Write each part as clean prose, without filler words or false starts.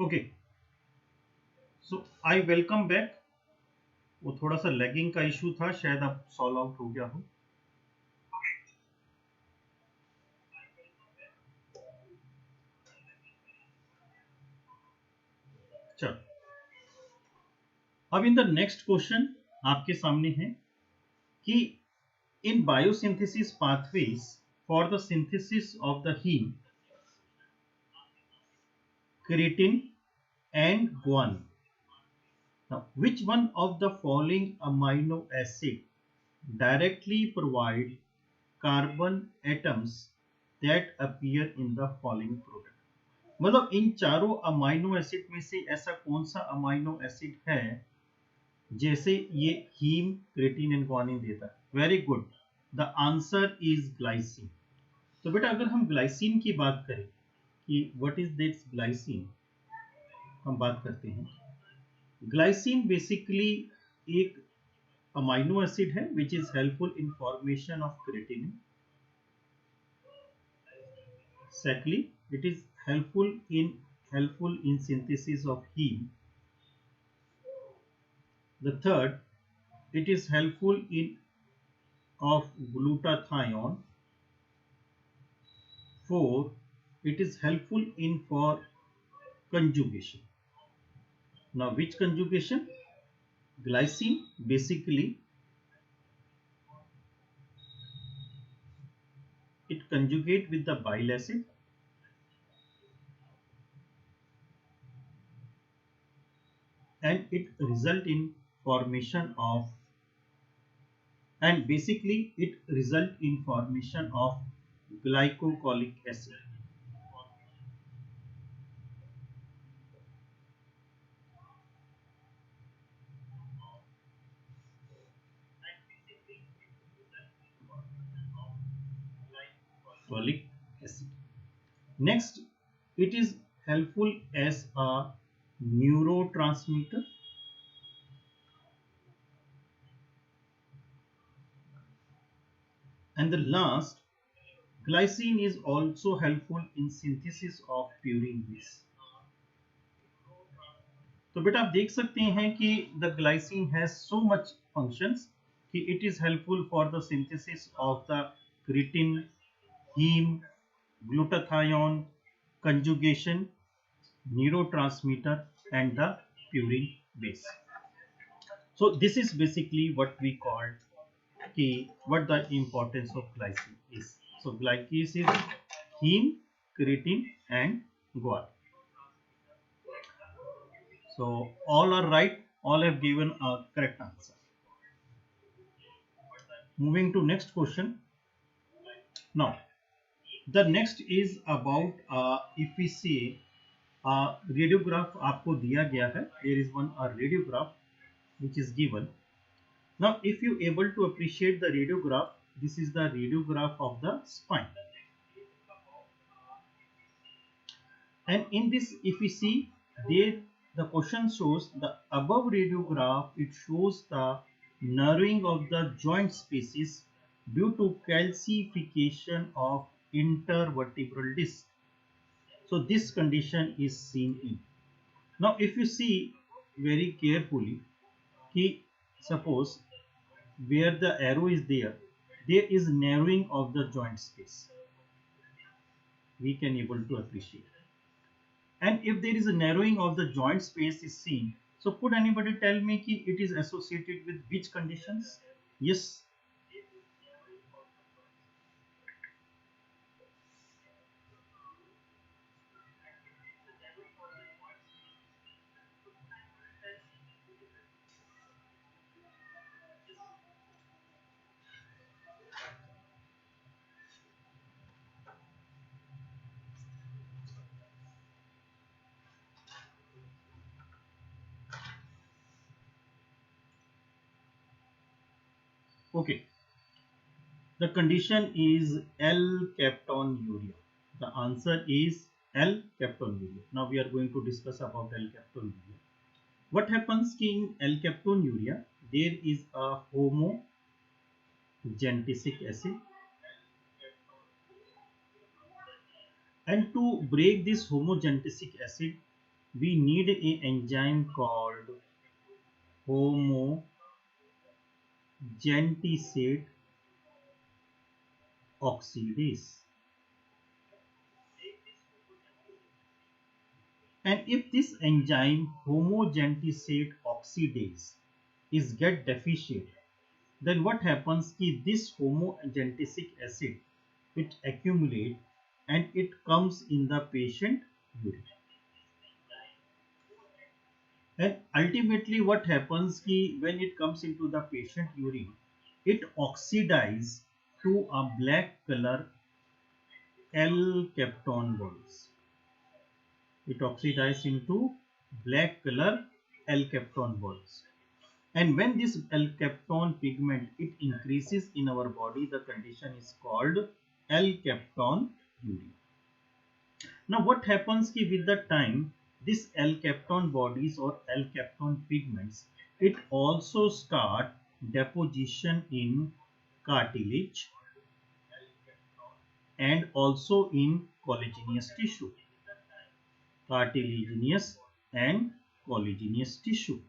Okay, so I welcome back. वो थोड़ा सा लैगिंग का इशू था, शायद अब सॉल्व आउट हो गया हो। चलो, अब इन द नेक्स्ट क्वेश्चन आपके सामने है कि इन biosynthesis pathways for the synthesis of the heme, creatine and guanine. Now, which one of the following amino acid directly provide carbon atoms that appear in the following product? मतलब इन चारों amino acid में से ऐसा कौन सा amino acid है जैसे ये हीम, क्रेटिन एंड ग्वानिन देता है? Very good, the answer is glycine. तो बेटा अगर हम ग्लाइसिन की बात करें कि व्हाट इज दिस ग्लाइसिन, हम बात करते हैं। ग्लाइसिन बेसिकली एक अमाइनो एसिड है which is helpful in formation of creatinine. Secondly, it is helpful in synthesis of heme. The third, it is helpful in of glutathione. Four, it is helpful in for conjugation. Now which conjugation? Glycine basically it conjugate with the bile acid and it result in formation of, and basically it result in formation of glycocholic acid. Cholic acid. Next, it is helpful as a neurotransmitter. And the last, glycine is also helpful in synthesis of purine base. तो बेटा आप देख सकते हैं कि the glycine has so much functions कि it is helpful for the synthesis of the creatine, heme, glutathione, conjugation, neurotransmitter and the purine base. So this is basically what we call what the importance of glycine is. So glycine is heme, creatine and guar. So all are right, all have given a correct answer. Moving to next question. Now the next is about if we say radiograph आपको दिया गया है, there is one a radiograph which is given. Now if you able to appreciate the radiograph, this is the radiograph of the spine, and in this if we see there the question shows the above radiograph, it shows the narrowing of the joint spaces due to calcification of intervertebral disc. So this condition is seen in. Now if you see very carefully, suppose where the arrow is there is narrowing of the joint space, we can able to appreciate. And if there is a narrowing of the joint space is seen, so could anybody tell me कि it is associated with which conditions? Yes. Okay, the condition is L-captonuria. The answer is L-captonuria. Now we are going to discuss about L-captonuria. What happens in L-captonuria? There is a homogentisic acid, and to break this homogentisic acid, we need an enzyme called homogentisate oxidase. And if this enzyme homogentisate oxidase is get deficient, then what happens is this homogentisic acid, it accumulate and it comes in the patient urine. And ultimately what happens is when it comes into the patient urine, it oxidizes to a black color L-capton balls. It oxidizes into black color L-capton balls. And when this L-capton pigment it increases in our body, the condition is called L-captonuria. Now what happens ki with the time, this L-capton bodies or L-capton pigments, it also start deposition in cartilage and also in collagenous tissue. Cartilaginous and collagenous tissue,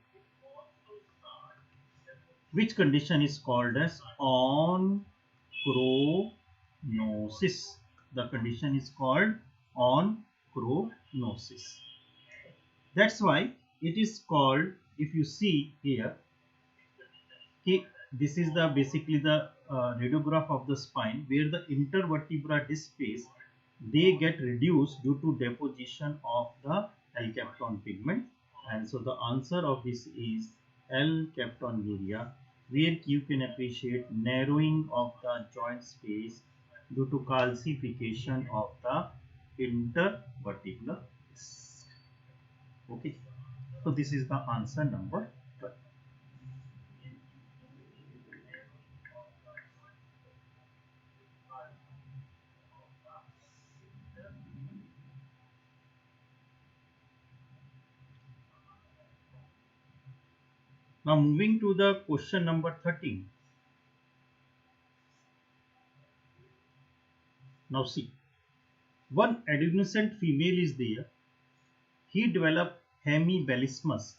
which condition is called as onchronosis. The condition is called onchronosis. That's why it is called, if you see here, this is the basically the radiograph of the spine where the intervertebral disc space they get reduced due to deposition of the L-capton pigment, and so the answer of this is L-captonuria, where you can appreciate narrowing of the joint space due to calcification of the intervertebral disc. Okay, so this is the answer number 12. Now moving to the question number 13. Now see, one adolescent female is there. He developed hemibellismus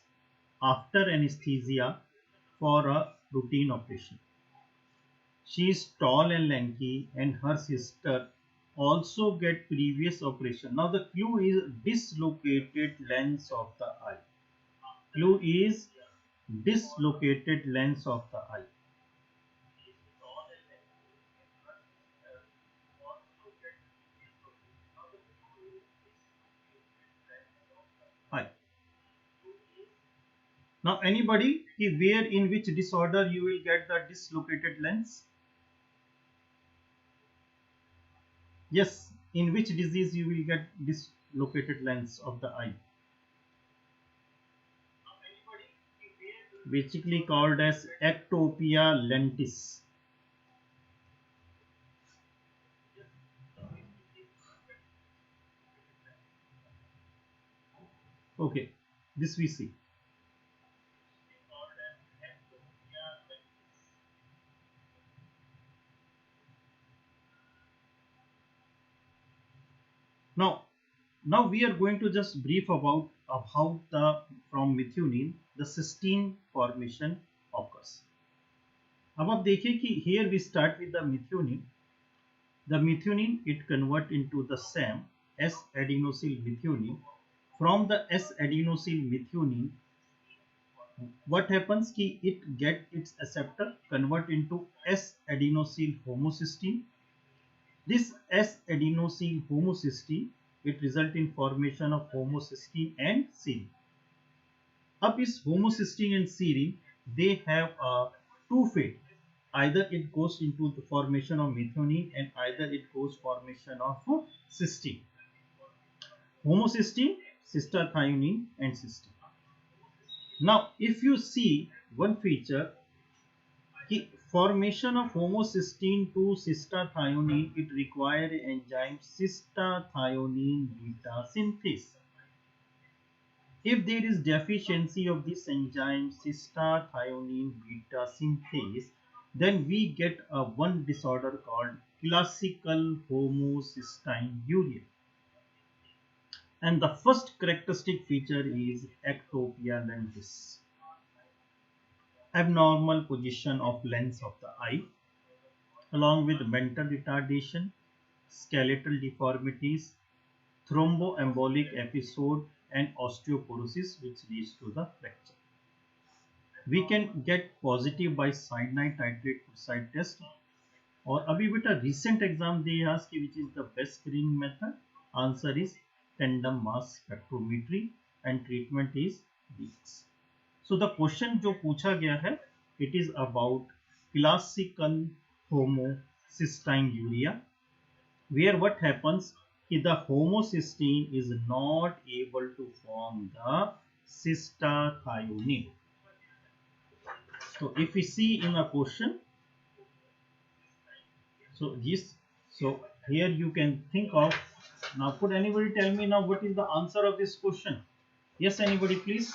after anesthesia for a routine operation. She is tall and lanky, and her sister also get previous operation. Now the clue is dislocated lens of the eye. Clue is dislocated lens of the eye. Eye. Now anybody, where in which disorder you will get the dislocated lens? Yes, in which disease you will get dislocated lens of the eye? Basically called as ectopia lentis. Okay, this we see. Now we are going to just brief about how from methionine the cysteine formation occurs. अब आप देखिए कि here we start with the methionine. The methionine it convert into the SAM, S-adenosyl methionine. From the S-adenosyl methionine, what happens ki it get its acceptor convert into S-adenosyl homocysteine. This S-adenosyl homocysteine it result in formation of homocysteine and serine. Up is homocysteine and serine, they have a two fate. Either it goes into the formation of methionine and either it goes formation of cysteine. Homocysteine, sister thionine and cysteine. Now if you see one feature, formation of homocysteine to cystathionine, it requires enzyme cystathionine beta synthase. If there is deficiency of this enzyme cystathionine beta synthase, then we get a one disorder called classical homocystinuria. And the first characteristic feature is ectopia lentis, abnormal position of lens of the eye, along with mental retardation, skeletal deformities, thromboembolic episode, and osteoporosis, which leads to the fracture. We can get positive by cyanide titrate side test. और अभी बेटा recent exam they ask which is the best screening method. Answer is tandem mass spectrometry and treatment is these. So the question जो पूछा गया है, it is about classical homocystinuria, where what happens if the homocysteine is not able to form the cystathionine. So if we see in a question, so here you can think of, now could anybody tell me now what is the answer of this question? Yes, anybody please?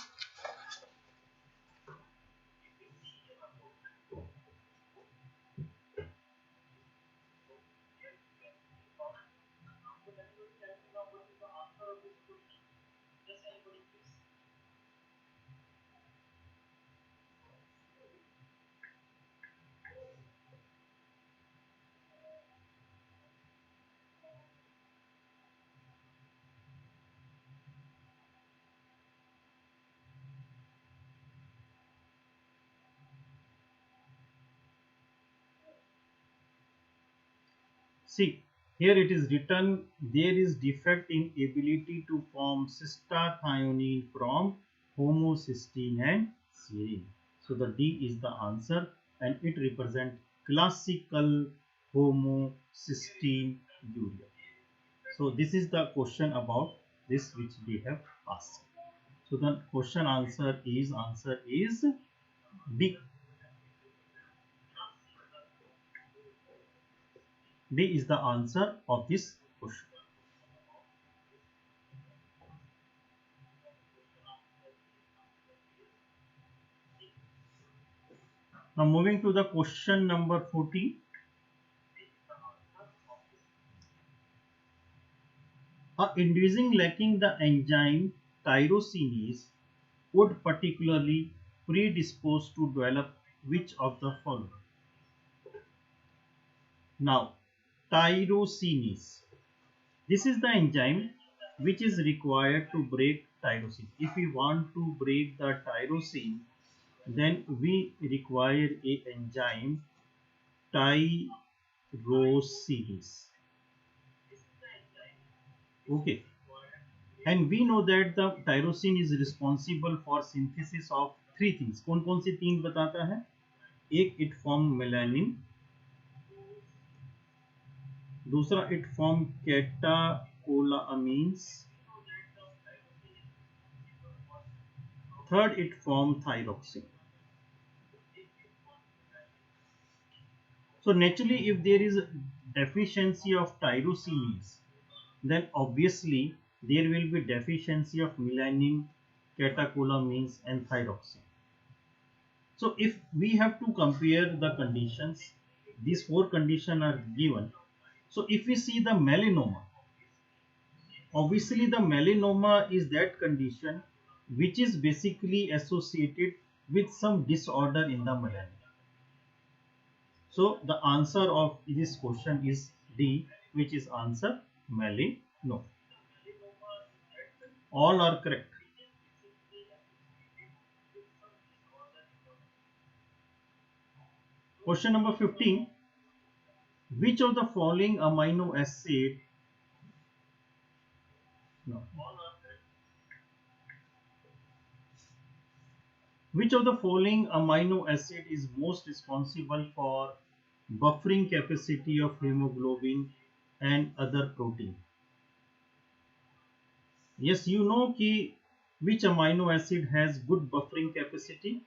See, here it is written there is defect in ability to form cystathionine from homocysteine and serine. So the D is the answer and it represents classical homocystinuria. So this is the question about this which we have asked. So the question answer is D. D is the answer of this question. Now moving to the question number 14. A inducing lacking the enzyme tyrosinase would particularly predispose to develop which of the following? Now, tyrosinase. This is the enzyme which is required to break tyrosine. If we want to break the tyrosine, then we require a enzyme tyrosinase. Okay. And we know that the tyrosine is responsible for synthesis of three things. कौन-कौन सी तीन बताता है? एक, it form melanin. दूसरा, it form catecholamines. Third, it form thyroxine. So naturally, if there is deficiency of tyrosinase, then obviously there will be deficiency of melanin, catecholamines and thyroxine. So if we have to compare the conditions, these four conditions are given. So if we see the melanoma, obviously the melanoma is that condition which is basically associated with some disorder in the melanin. So the answer of this question is D, which is answer melanoma. All are correct. Question number 15. Which of the following amino acid Which of the following amino acid is most responsible for buffering capacity of hemoglobin and other protein? Yes, you know ki which amino acid has good buffering capacity?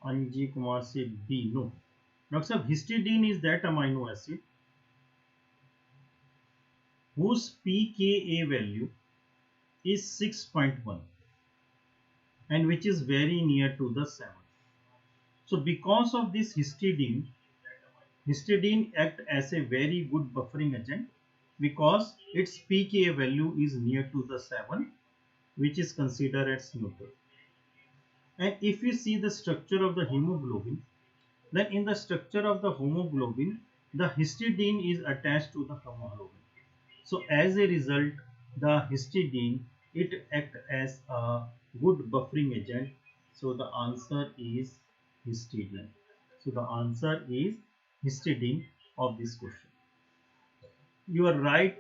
अंजी कुमार से B, no. Doctor साहब, histidine is that amino acid whose pKa value is 6.1 and which is very near to the 7. So because of this histidine act as a very good buffering agent because its pKa value is near to the 7, which is considered as neutral. And if you see the structure of the hemoglobin, then in the structure of the hemoglobin, the histidine is attached to the hemoglobin. So as a result, the histidine, it acts as a good buffering agent. So the answer is histidine. So the answer is histidine of this question. You are right.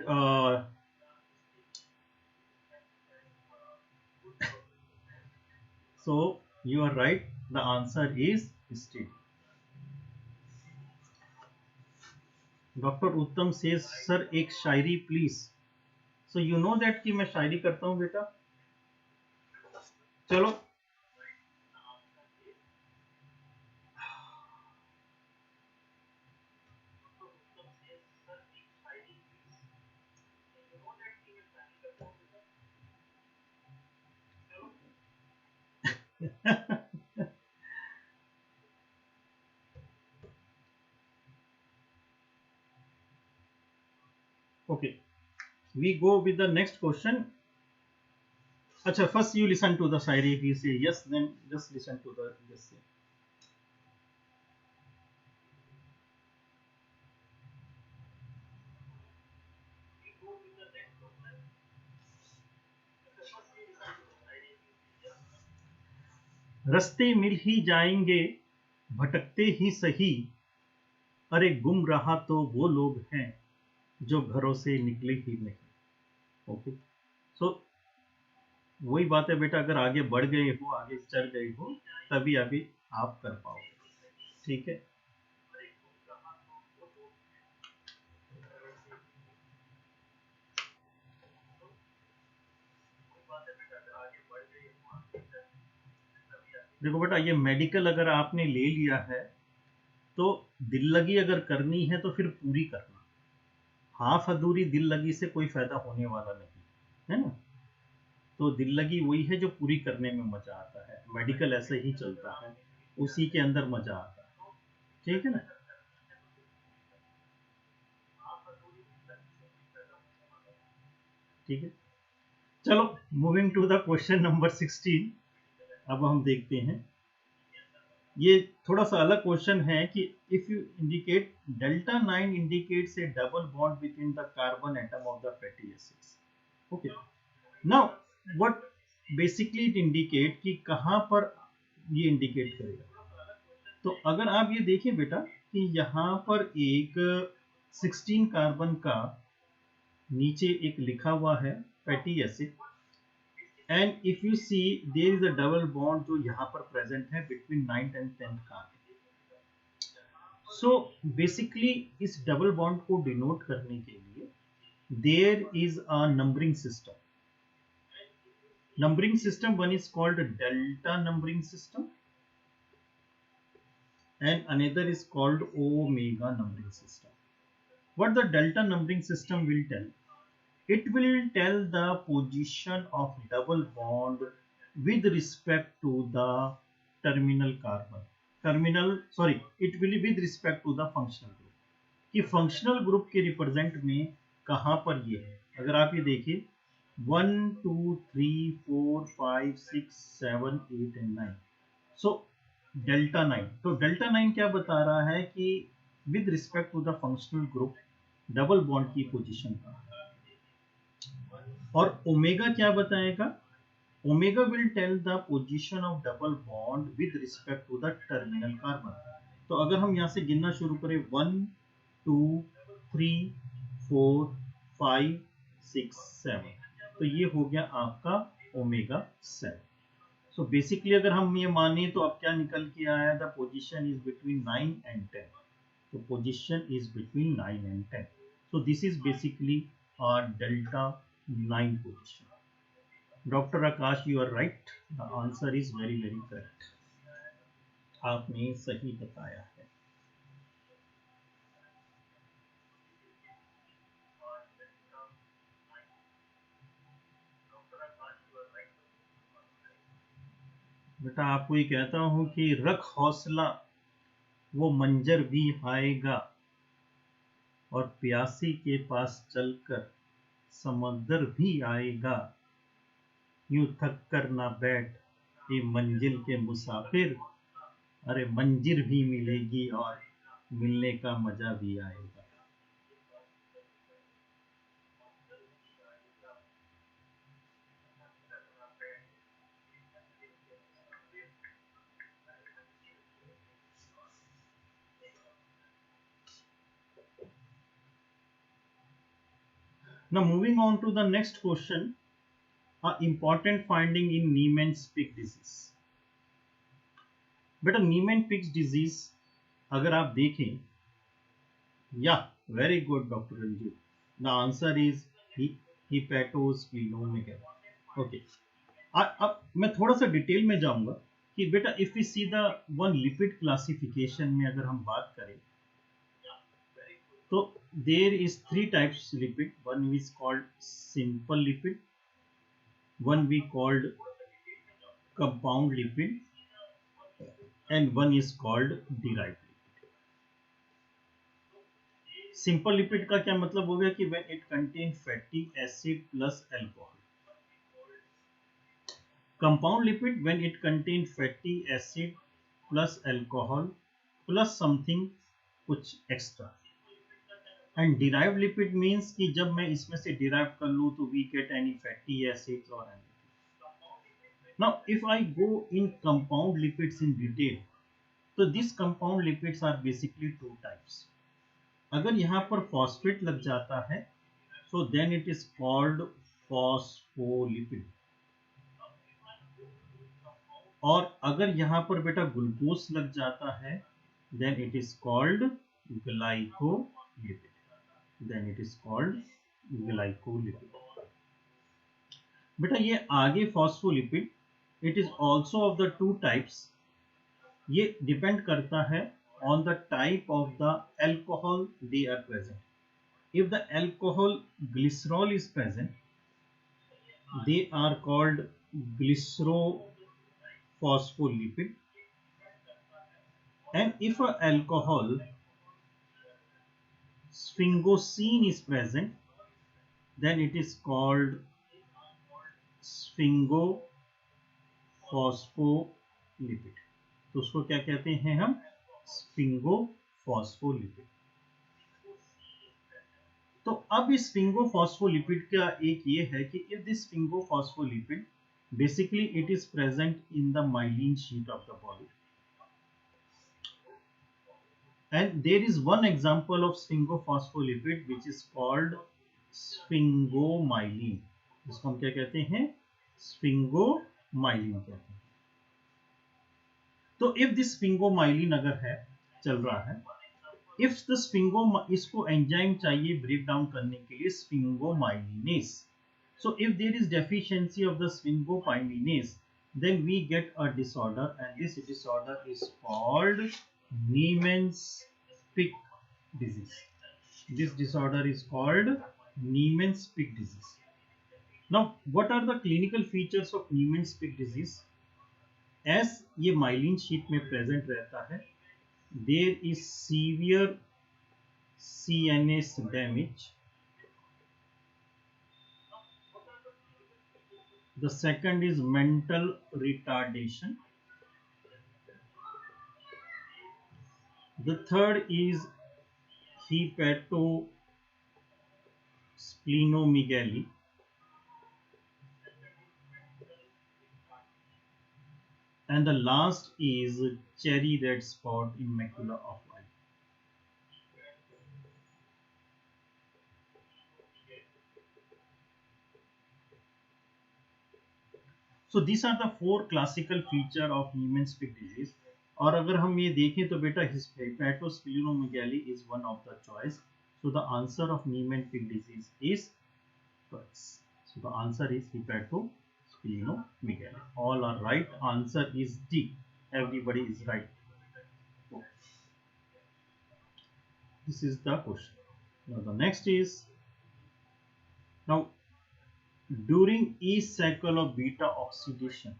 So you are right. The answer is histidine. Dr. Uttam says, sir, एक शायरी please. So you know that कि मैं शायरी करता हूँ बेटा. चलो. Okay, we go with the next question. Acha, first you listen to the shairi. If you say yes, then just listen to the yes. रास्ते मिल ही जाएंगे भटकते ही सही, अरे गुम रहा तो वो लोग हैं जो घरों से निकले ही नहीं. ओके, सो वही बात है बेटा, अगर आगे बढ़ गए हो, आगे चल गए हो, तभी अभी आप कर पाओगे. ठीक है. देखो बेटा, ये मेडिकल अगर आपने ले लिया है तो दिल लगी अगर करनी है तो फिर पूरी करना. हाफ अधूरी दिल लगी से कोई फायदा होने वाला नहीं है ना. तो दिल लगी वही है जो पूरी करने में मजा आता है. मेडिकल ऐसे ही चलता है, उसी के अंदर मजा आता है. ठीक है ना. ठीक है. चलो, moving to the question number 16. अब हम देखते हैं. ये थोड़ा सा अलग क्वेश्चन है कि if you indicate delta 9 indicates A double bond between the carbon atom of the fatty acids. Okay, now what basically it indicate कि कहां पर ये इंडिकेट करेगा. तो अगर आप ये देखें बेटा कि यहाँ पर एक 16 कार्बन का नीचे एक लिखा हुआ है fatty acid, and if you see there is a double bond जो यहाँ पर प्रेजेंट है between 9th and 10th carbon. So basically इस डबल बॉन्ड को डिनोट करने के लिए there is a numbering system. Numbering system, one is called delta numbering system and another is called omega numbering system. What the delta numbering system will tell? It will tell the position of double bond with respect to the terminal carbon. It will be with respect to the functional group. कि functional group के represent में कहाँ पर ये है. अगर आप ये देखिए 1 2 3 4 5 6 7 8 and 9. सो डेल्टा 9, तो डेल्टा 9 क्या बता रहा है कि with respect to the functional group double bond की पोजीशन का. और ओमेगा क्या बताएगा? Omega will tell the position of double bond with respect to the terminal carbon. तो अगर हम यहाँ से गिनना शुरू करें 1 2 3 4 5 6 7, तो ये हो गया आपका ओमेगा 7. सो बेसिकली अगर हम ये माने तो अब क्या निकल के आया, the position is between 9 and 10. तो position is between 9 and 10. So this is basically our delta 9 position. Doctor Akash, you are right. The answer is very very correct. आपने सही बताया है। बेटा आपको ये कहता हूं कि रख हौसला, वो मंजर भी आएगा, और प्यासी के पास चलकर समंदर भी आएगा। यूं थक कर ना बैठ ये मंजिल के मुसाफिर, अरे मंजिल भी मिलेगी और मिलने का मजा भी आएगा। Now moving on to the next question, a important finding in Niemann-Pick disease. बेटा नीमेन-पिक डिजीज अगर आप देखें, या very good doctor Ranjit, the answer is hepatosplenomegaly. Okay, अब मैं थोड़ा सा डिटेल में जाऊंगा कि बेटा if we see the one lipid classification में अगर हम बात करें तो there is three types lipid, one is called simple lipid, one we called compound lipid, and one is called derived lipid. Simple lipid का क्या मतलब हो गया कि when it contain fatty acid plus alcohol. Compound lipid when it contain fatty acid plus alcohol plus something कुछ extra. And derived lipid means कि जब मैं इसमें से derive कर लूँ तो we get any fatty acids or anything. Now if I go in compound lipids in detail, तो this compound lipids are basically two types. अगर यहाँ पर फॉस्फेट लग जाता है so then it is called phospholipid, और अगर यहाँ पर बेटा ग्लूकोज लग जाता है then it is called glycolipid, then it is called glycolipid. बेटा ये आगे phospholipid, it is also of the two types. ये डिपेंड करता है on the type of the alcohol they are present. If the alcohol glycerol is present they are called glycerophospholipid, and if a alcohol sphingosine is present then it is called sphingophospholipid। तो उसको क्या कहते हैं हम? स्फिंगोफॉस्फोलिपिड। तो अब इस स्फिंगोफॉस्फोलिपिड का एक ये है कि if this sphingophospholipid basically it is present in the myelin sheath of the body, and there is one example of sphingophospholipid which is called sphingomyelin। इसको हम क्या कहते हैं? स्फिंगोमाइलिन कहते हैं। तो इफ दिस स्फिंगोमाइलिन अगर है चल रहा है, इफ द स्फिंगो, इसको एंजाइम चाहिए ब्रेक डाउन करने के लिए sphingomyelinase. So if there is deficiency of the sphingomyelinase then we get a disorder and this disorder is called Niemann-Pick disease. This disorder is called Niemann-Pick disease. Now what are the clinical features of Niemann-Pick disease? As ये myelin sheet में present रहता है, there is severe CNS damage. The second is mental retardation. The third is hepatosplenomegaly. And the last is cherry red spot in macula of eye. So these are the four classical feature of Niemann-Pick disease. और अगर हम ये देखें तो बेटा hepatosplenomegaly is one of the choice. So the answer of Niemann-Pick disease is twice. So the answer is hepatosplenomegaly. All are right. Answer is D. Everybody is right. This is the question. Now the next is, now during each cycle of beta oxidation,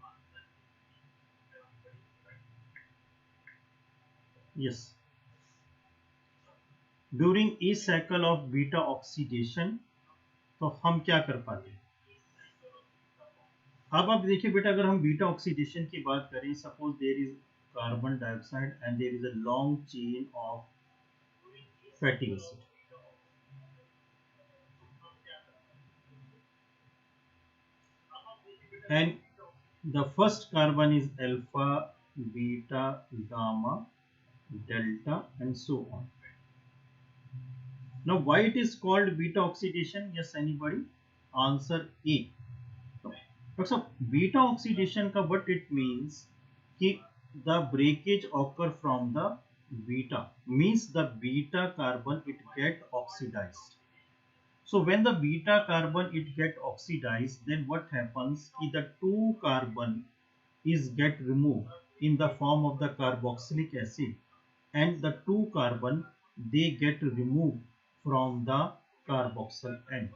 yes, during each cycle of beta oxidation, तो हम क्या कर पाते हैं? अब आप देखिए बेटा, अगर हम बीटा ऑक्सीडेशन की बात करें, suppose there is carbon dioxide and there is a long chain of fatty acid, and the first carbon is alpha, beta, gamma, delta, and so on. Now why it is called beta oxidation? Yes, anybody? Answer A. But so beta oxidation का what it means कि the breakage occur from the beta, means the beta carbon it get oxidized. So when the beta carbon it get oxidized, then what happens is the two carbon is get removed in the form of the carboxylic acid, and the two carbon they get removed from the carboxyl end.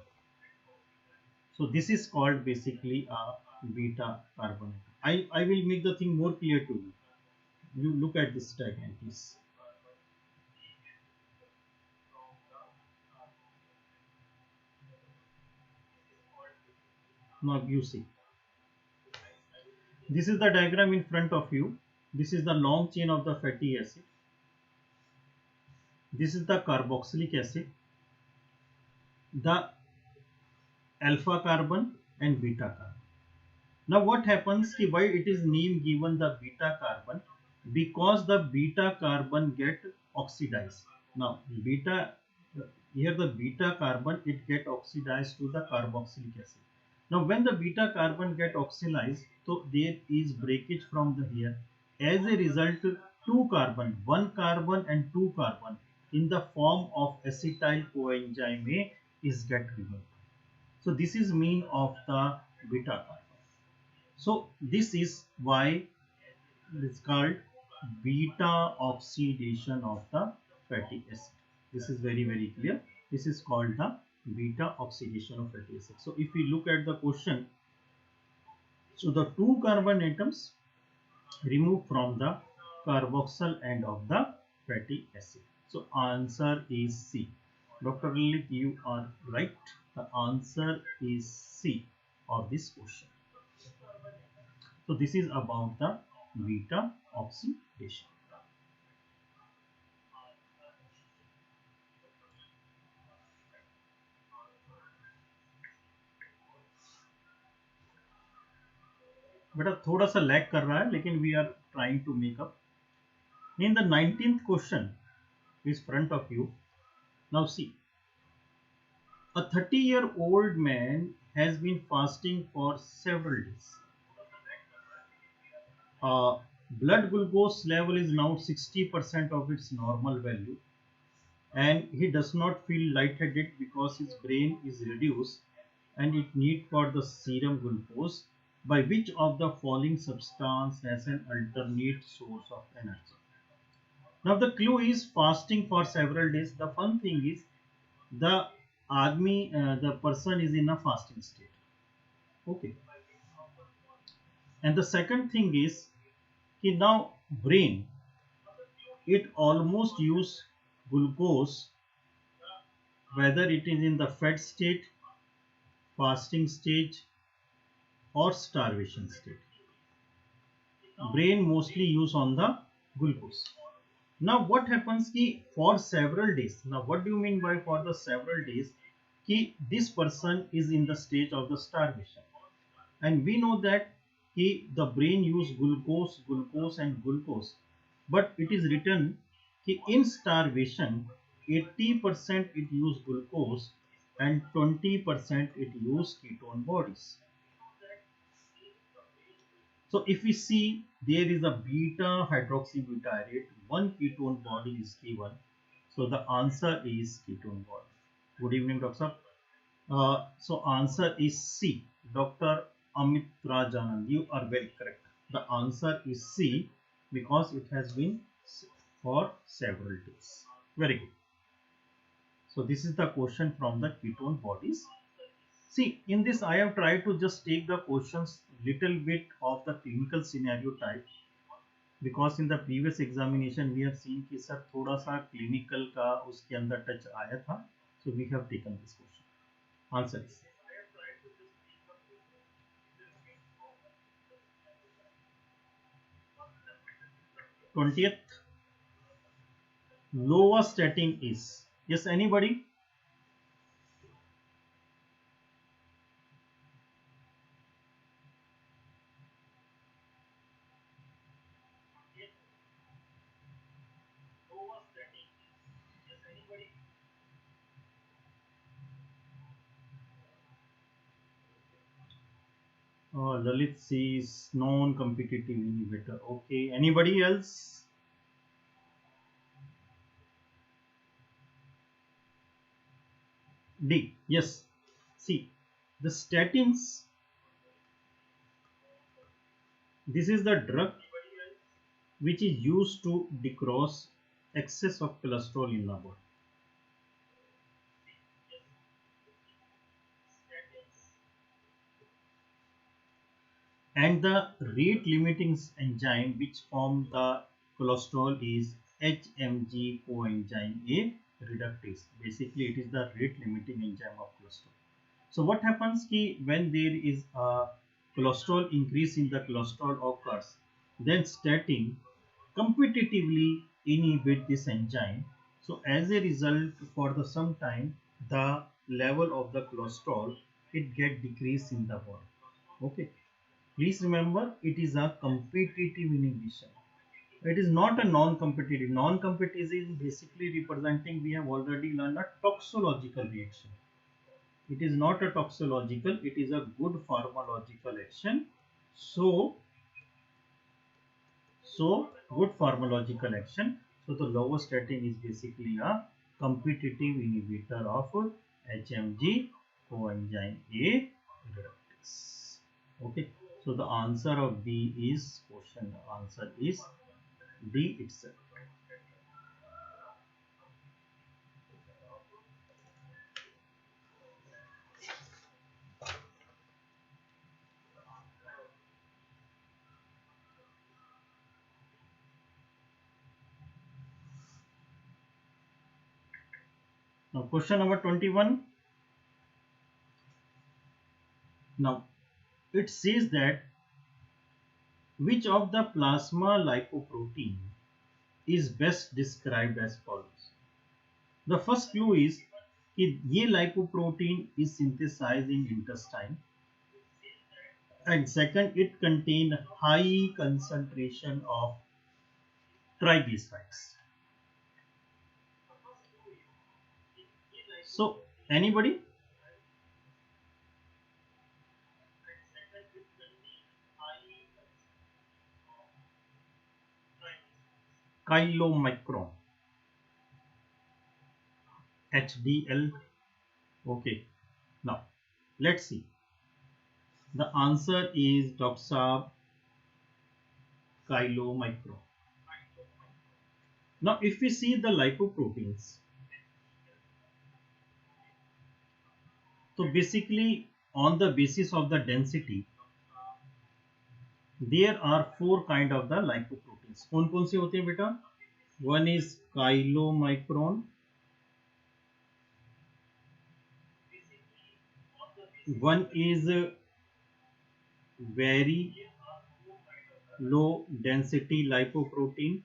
So this is called basically a beta carbon. I will make the thing more clear to you. You look at this diagram, please. Now you see. This is the diagram in front of you. This is the long chain of the fatty acid. This is the carboxylic acid, the alpha carbon and beta carbon. Now what happens, why it is name given the beta carbon? Because the beta carbon get oxidized. Now beta, here the beta carbon it get oxidized to the carboxylic acid. Now when the beta carbon get oxidized, so there is breakage from the here. As a result, two carbon, one carbon and two carbon in the form of acetyl coenzyme A is get removed. So this is mean of the beta carbon. So this is why it is called beta oxidation of the fatty acid. This is very clear. This is called the beta oxidation of fatty acid. So if we look at the question, so the two carbon atoms removed from the carboxyl end of the fatty acid. So answer is C. Dr. Lilith, you are right. The answer is C of this question. So this is about the beta oxidation. बेटा थोड़ा सा lag कर रहा है, लेकिन we are trying to make up. In the 19th question is front of you. Now see, a 30-year-old man has been fasting for several days. Blood glucose level is now 60% of its normal value, and he does not feel lightheaded because his brain is reduced and it need for the serum glucose. By which of the following substance has an alternate source of energy? Now the clue is fasting for several days. The fun thing is the the person is in a fasting state. Okay. And the second thing is now brain it almost use glucose whether it is in the fed state, fasting stage or starvation state. Brain mostly use on the glucose. Now what happens for several days? Now what do you mean by for the several days? This person is in the stage of the starvation, and we know that the brain use glucose and glucose, but it is written in starvation 80% it use glucose and 20% it use ketone bodies. So if we see there is a beta hydroxybutyrate, one ketone body is given. So the answer is ketone body. Good evening, Dr. So answer is C. Dr. Amit Rajanand, you are very correct. The answer is C because it has been for several days. Very good. So this is the question from the ketone bodies. See, in this I have tried to just take the questions little bit of the clinical scenario type, because in the previous examination we have seen कि sir थोड़ा सा clinical का उसके अंदर touch आया था. So we have taken this question. Answer is twentieth. Lovastatin is, yes, anybody? Lalit says non-competitive inhibitor. Okay, anybody else? D. Yes. See, the statins. This is the drug which is used to decrease excess of cholesterol in the body. And the rate limiting enzyme which form the cholesterol is HMG coenzyme A reductase. Basically, it is the rate limiting enzyme of cholesterol. So what happens ki when there is a cholesterol increase in the cholesterol occurs, then statin competitively inhibit this enzyme. So as a result, for the some time, the level of the cholesterol it get decreased in the body. Okay. Please remember, it is a competitive inhibition. It is not a non-competitive. Non-competitive is basically representing, we have already learned, a toxological reaction. It is not a toxological, it is a good pharmacological action. So good pharmacological action. So the lovastatin is basically a competitive inhibitor of HMG coenzyme A reductase. Okay. So the answer of D is question. Answer is D itself. Now question number 21. Now it says that which of the plasma lipoprotein is best described as follows. The first clue is कि ये lipoprotein is synthesized in intestine, and second it contain high concentration of triglycerides. So anybody? Chylomicron, HDL. Okay, now let's see. The answer is Dr. Saab, chylomicron. Now if we see the lipoproteins, so basically on the basis of the density, there are four kind of the lipoproteins. कौन-कौन से होते हैं बेटा? One is chylomicron, one is very low density lipoprotein,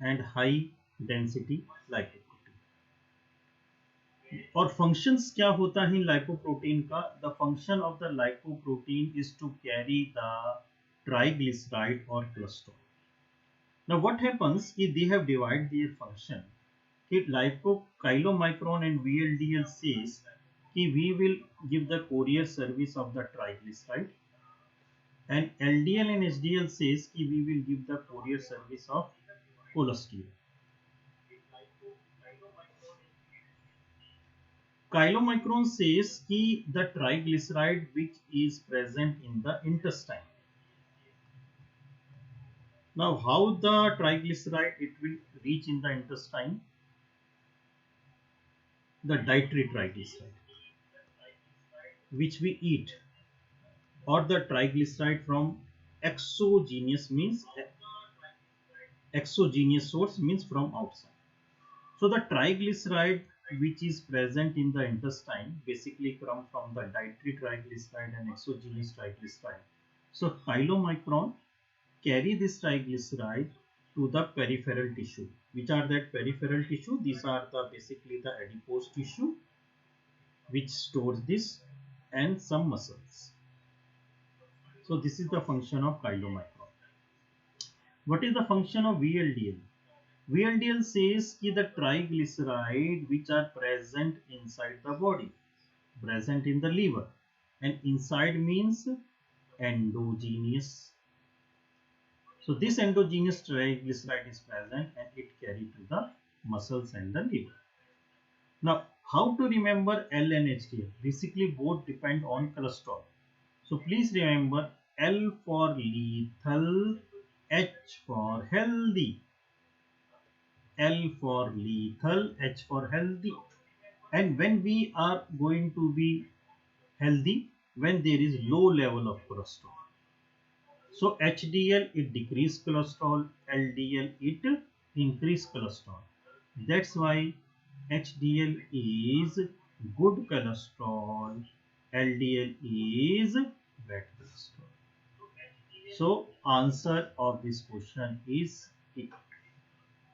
and high density lipoprotein. और functions क्या होता है lipoprotein का? The function of the lipoprotein is to carry the triglyceride और कोलेस्ट्रॉल. नाउ व्हाट हैपेंस कि they have divide their function कि chylomicron and VLDL says कि we will give the courier service of the triglyceride, and LDL and HDL says कि we will give the courier service of cholesterol. Chylomicron says कि the triglyceride which is present in the intestine, Now, how the triglyceride it will reach in the intestine? The dietary triglyceride, which we eat, or the triglyceride from exogenous means exogenous source means from outside. So the triglyceride which is present in the intestine basically come from the dietary triglyceride and exogenous triglyceride. So chylomicron carry this triglyceride to the peripheral tissue. Which are that peripheral tissue? These are the basically the adipose tissue which stores this and some muscles. So this is the function of chylomicron. What is the function of VLDL? VLDL says that the triglyceride which are present inside the body, present in the liver, and inside means endogenous. So this endogenous triglyceride is present and it carried to the muscles and the liver. Now, how to remember L and HDL? Basically, both depend on cholesterol. So please remember L for lethal, H for healthy. L for lethal, H for healthy. And when we are going to be healthy, when there is low level of cholesterol. So HDL it decrease cholesterol, LDL it increase cholesterol. That's why HDL is good cholesterol, LDL is bad cholesterol. So answer of this question is A.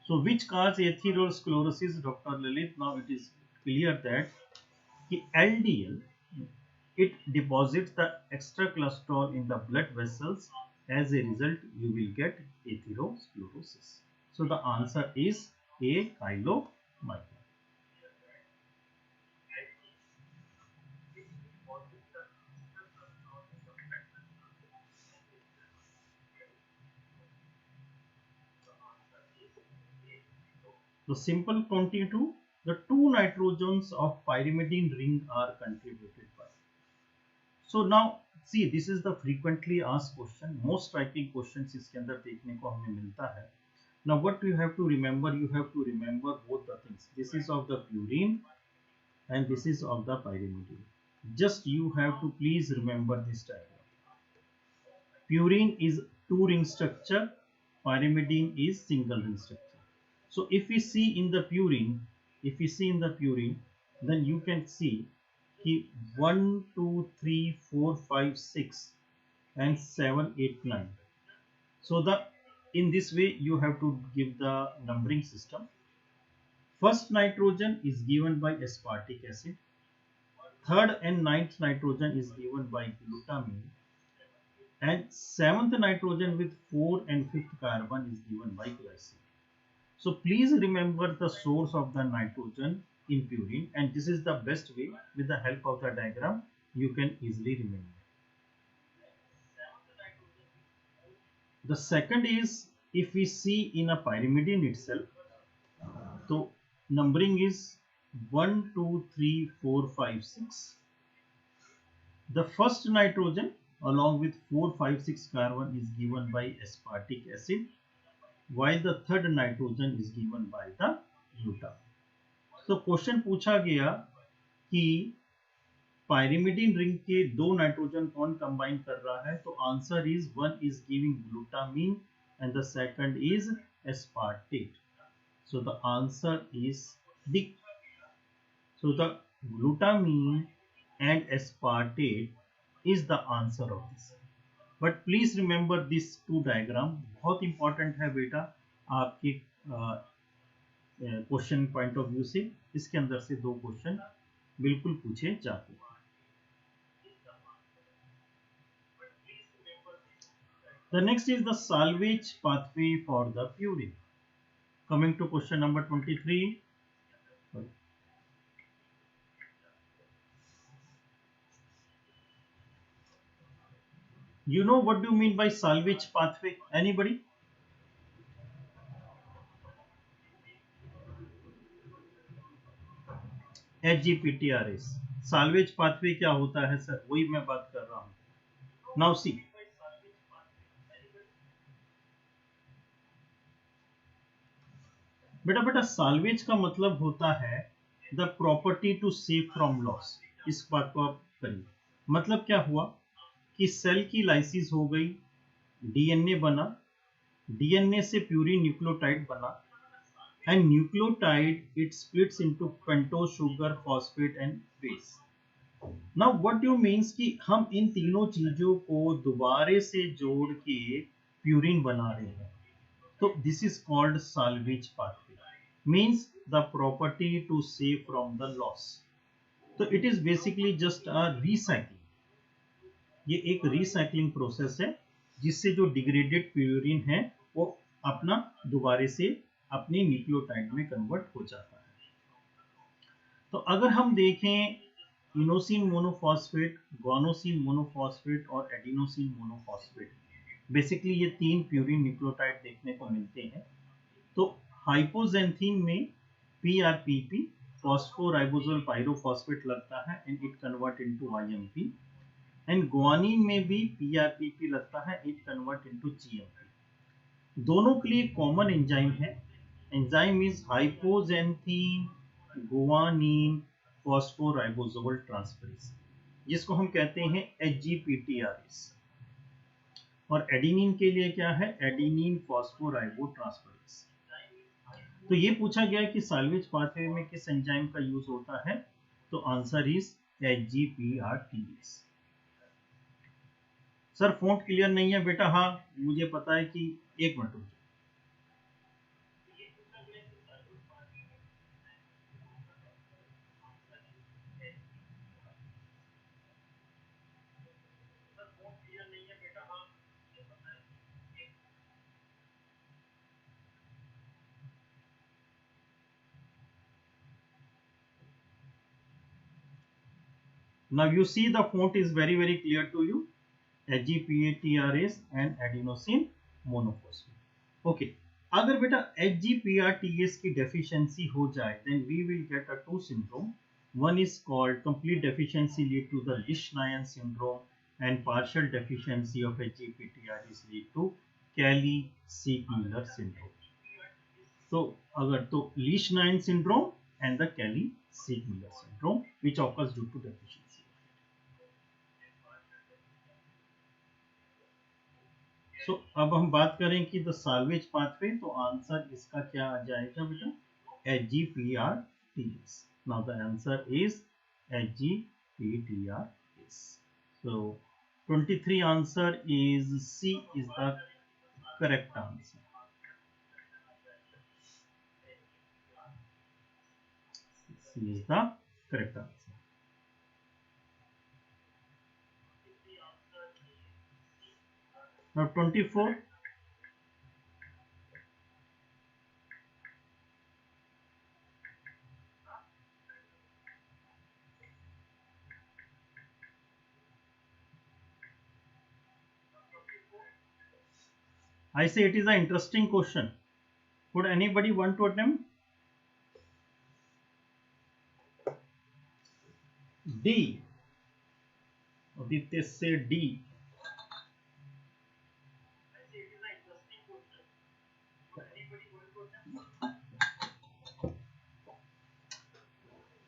So which cause atherosclerosis, Dr. Lalit? Now it is clear that LDL it deposits the extra cholesterol in the blood vessels. As a result, you will get atherosclerosis. So the answer is A, chylomicron. So simple 22. The two nitrogens of pyrimidine ring are contributed by. So now see, this is the frequently asked question. Most striking questions इसके अंदर देखने को हमें मिलता है. Now what you have to remember? You have to remember both the things. This is of the purine and this is of the pyrimidine. Just you have to please remember this diagram. Purine is two ring structure, pyrimidine is single ring structure. So if we see in the purine, then you can see 1, 2, 3, 4, 5, 6 and 7, 8, 9. So in this way you have to give the numbering system. First nitrogen is given by aspartic acid. Third and ninth nitrogen is given by glutamine. And seventh nitrogen with 4 and 5th carbon is given by glycine. So please remember the source of the nitrogen in purine, and this is the best way. With the help of the diagram you can easily remember. The second is, if we see in a pyrimidine itself, so numbering is 1, 2, 3, 4, 5, 6. The first nitrogen along with 4, 5, 6 carbon is given by aspartic acid, while the third nitrogen is given by the glutamine. So question पूछा गया कि pyrimidine ring के दो nitrogen कौन combine कर रहा है, तो answer is one is giving glutamine and the second is aspartate. So the answer is D. So the glutamine and aspartate is the answer of this. But please remember this two diagram, बहुत important है बेटा आपके question point of view से. इसके अंदर से दो question बिल्कुल पूछे जाते हैं. The next is the salvage pathway for the purine. Coming to question number 23. You know what do you mean by salvage pathway? Anybody? HGPTRS. salvage pathway क्या होता है सर? वही मैं बात कर रहा हूँ. Now see. बेटा बेटा साल्वेज का मतलब होता है the property to save from loss. इस बात को आप करिए। मतलब क्या हुआ कि सेल की लाइसिस हो गई, डीएनए बना, डीएनए से प्यूरिन न्यूक्लियोटाइड बना, and nucleotide it splits into pentose sugar phosphate and base. Now what do means कि हम इन तीनों चीजों को दोबारे से जोड़ के प्यूरिन बना रहे हैं, तो this is called salvage pathway, means the property to save from the loss. तो it is basically just a recycling. ये एक रिसाइक्लिंग प्रोसेस है जिससे जो डिग्रेडेड प्यूरिन है वो अपना दोबारे से अपने न्यूक्लियोटाइड में कन्वर्ट हो जाता है। तो अगर हम देखें इनोसिन मोनोफॉस्फेट, गुआनोसिन मोनोफॉस्फेट और एडिनोसिन मोनोफॉस्फेट, बेसिकली ये तीन प्यूरिन न्यूक्लियोटाइड देखने को मिलते हैं। तो हाइपोजेंथीन में PRPP फॉस्फोराइबोसोल पायरोफॉस्फेट लगता है and it convert into IMP, and guanine में भी PRPP लगता है, इट कन्वर्ट इनटू GMP। दोनों के लिए कॉमन एंजाइम है। Enzyme is hypoxanthine guanine phosphoribosyl transferase, जिसको हम कहते हैं HGPTRase। और एडिनिन के लिए क्या है, एडिनिन फॉस्फोराइबो ट्रांसफरेज। तो ये पूछा गया कि साल्वेज पाथवे में किस एंजाइम का यूज होता है, तो answer is HGPRTase। Sir font clear नहीं है बेटा, हाँ मुझे पता है कि, एक मिनट रुकिए। Now you see the font is very clear to you. HGPTRase and adenosine monophosphate. Okay. अगर बेटा HGPRTase की deficiency हो जाए, then we will get a two syndrome. One is called complete deficiency lead to the Lesch-Nyhan syndrome, and partial deficiency of HGPTRase lead to Kelly-Siegmüller syndrome. So अगर तो Lesch-Nyhan syndrome and the Kelly-Siegmüller syndrome which occurs due to deficiency. So, अब हम बात करें कि the salvage pathway, तो answer इसका क्या आ जाएगा बेटा, HGPRTase। Now the answer is HGPTRase। So 23 answer is C is the correct answer. C is the correct answer. Now 24, I say it is an interesting question. Would anybody want to attempt? D. Aditya say D.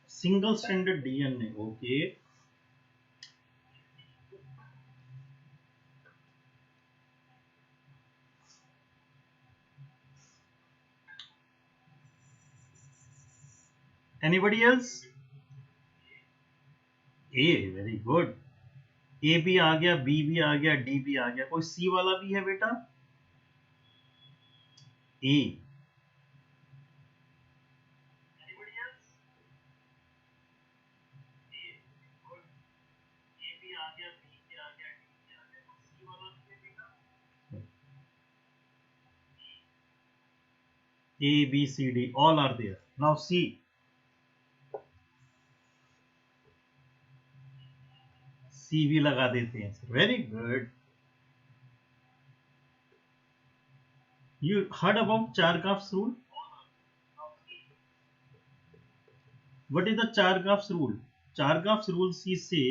Single stranded DNA. Okay. Anybody else? A, very good. A भी आ गया, B भी आ गया, D भी आ गया, कोई C वाला भी है बेटा? A. A, B, C, D, all are there. Now C. C भी लगा देते हैं। Very good. You heard about Chargaff's rule? What is the Chargaff's rule? Chargaff's rule C say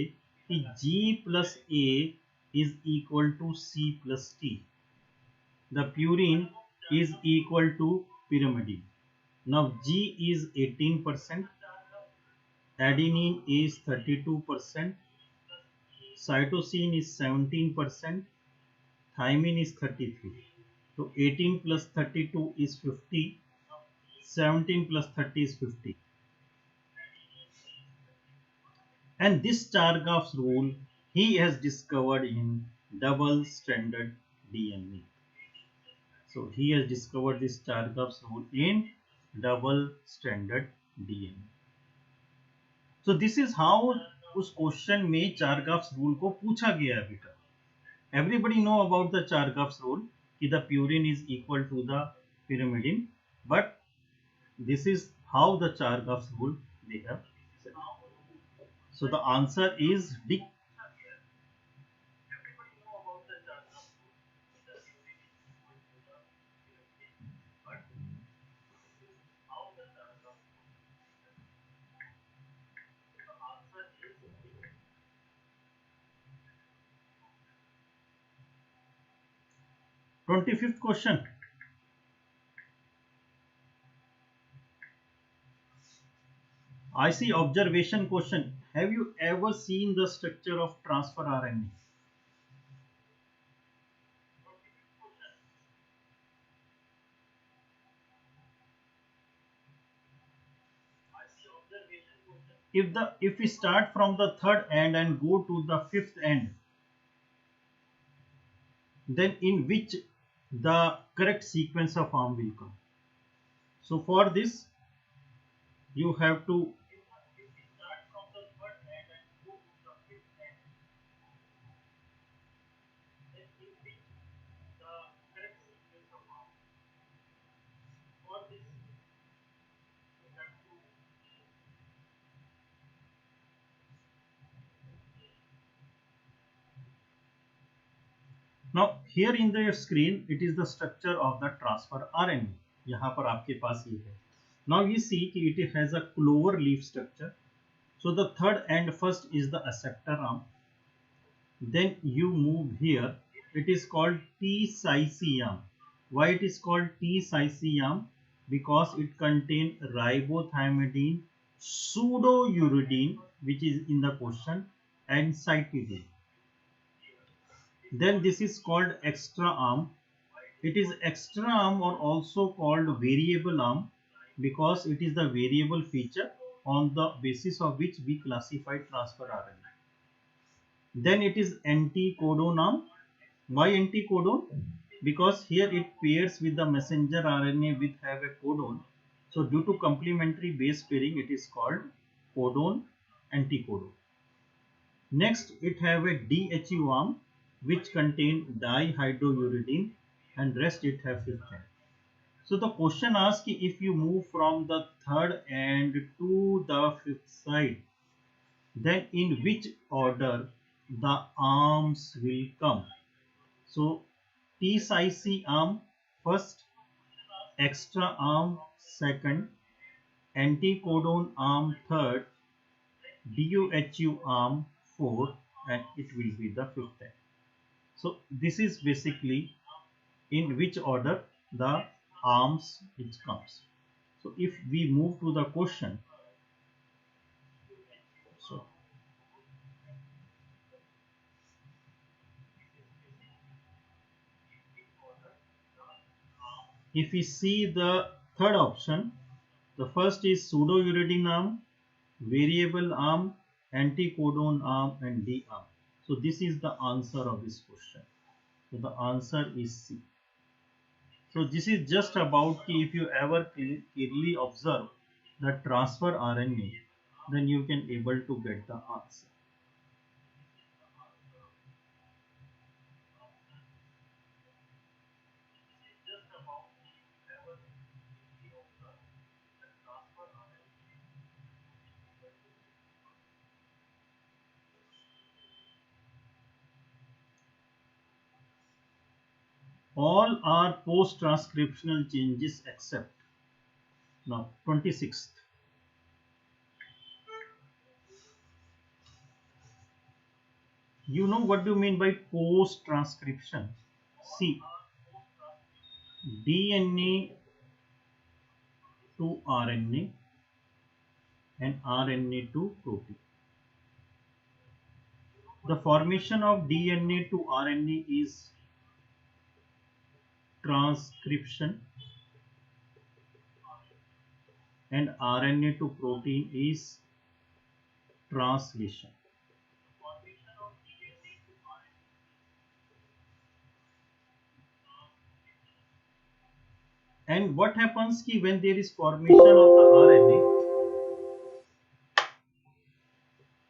कि G plus A is equal to C plus T. The purine is equal to pyrimidine. Now G is 18%, adenine is 32%, cytosine is 17%, thymine is 33. So 18 plus 32 is 50, 17 plus 30 is 50. And this Chargaff's rule he has discovered in double stranded DNA. So he has discovered this Chargaff's rule in double stranded DNA. So this is how उस question में चारगाफ्स rule को पूछा गया है बेटा. Everybody know about the Chargaff's rule कि the purine is equal to the pyrimidine, but this is how the Chargaff's rule they have said. So the answer is D. 25th question. I see observation question. Have you ever seen the structure of transfer RNA? If we start from the third end and go to the fifth end, then in which the correct sequence of arm will come? So for this, you have to now here in the screen it is the structure of the transfer RNA. यहाँ पर आपके पास ये है. Now you see कि it has a clover leaf structure. So the third end first is the acceptor arm. Then you move here. It is called T-cysium. Why it is called T-cysium? Because it contains ribothiamidine, pseudouridine, which is in the question, and cytidine. Then this is called extra arm. It is extra arm or also called variable arm because it is the variable feature on the basis of which we classify transfer RNA. Then it is anticodon arm. Why anticodon? Because here it pairs with the messenger RNA with have a codon. So due to complementary base pairing, it is called codon anticodon. Next, it have a DHU arm which contain dihydrouridine and rest it have fifth end. So the question asks if you move from the third end to the fifth side, then in which order the arms will come. So T-cyc arm first, extra arm second, anticodon arm third, DOHU arm fourth, and it will be the fifth end. So this is basically in which order the arms which comes. So if we move to the question, so if we see the third option, the first is pseudouridine arm, variable arm, anticodon arm, and D arm. So this is the answer of this question. So the answer is C. So this is just about if you ever clearly observe the transfer RNA, then you can able to get the answer. All are post-transcriptional changes except. Now 26th. You know what do you mean by post-transcription? See, DNA to RNA and RNA to protein. The formation of DNA to RNA is transcription and RNA to protein is translation. And what happens ki when there is formation of the RNA,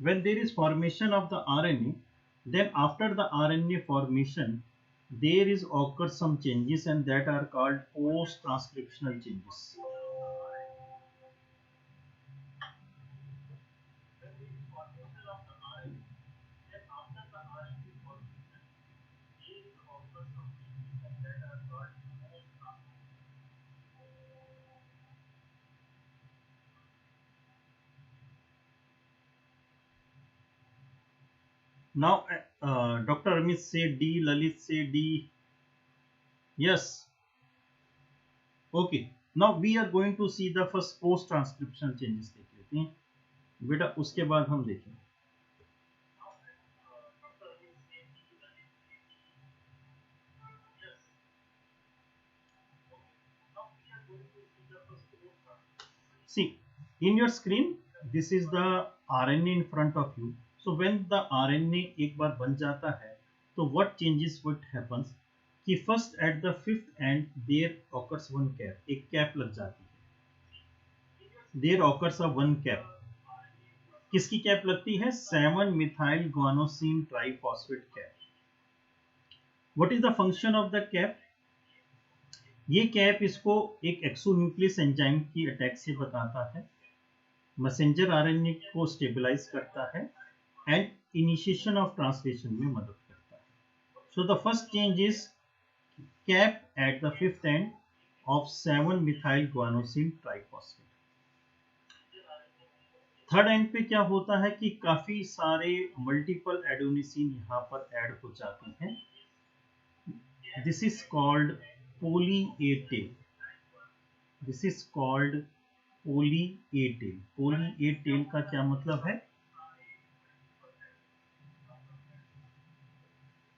when there is formation of the RNA, then after the RNA formation, there is occur some changes and that are called post-transcriptional changes. Now, Dr. Amit say D, Lalit say D. Yes. Okay. Now we are going to see the first post transcriptional changes. देख लेते हैं बेटा, उसके बाद हम देखेंगे. See, in your screen, this is the RNA in front of you. So when the RNA एक बार बन जाता है, तो what changes what happens? कि first at the fifth end there occurs one cap, एक cap लग जाती है. There occurs a one cap. किसकी कैप लगती है? 7-methyl guanosine triphosphate cap. What is the function of the cap? ये cap इसको एक एक्सोन्यूक्लियस एंजाइम की अटैक से बताता है, मैसेंजर आरएनए को स्टेबलाइज करता है एंड इनिशिएशन ऑफ ट्रांसलेशन में मदद करता है. So the first change is cap at the fifth end of 7-methyl guanosine triphosphate. Third and पे क्या होता है कि काफी सारे मल्टीपल एडोनिसिन यहाँ पर ऐड हो जाते हैं. This is called poly A tail. This is called poly A tail. Poly A tail का क्या मतलब है?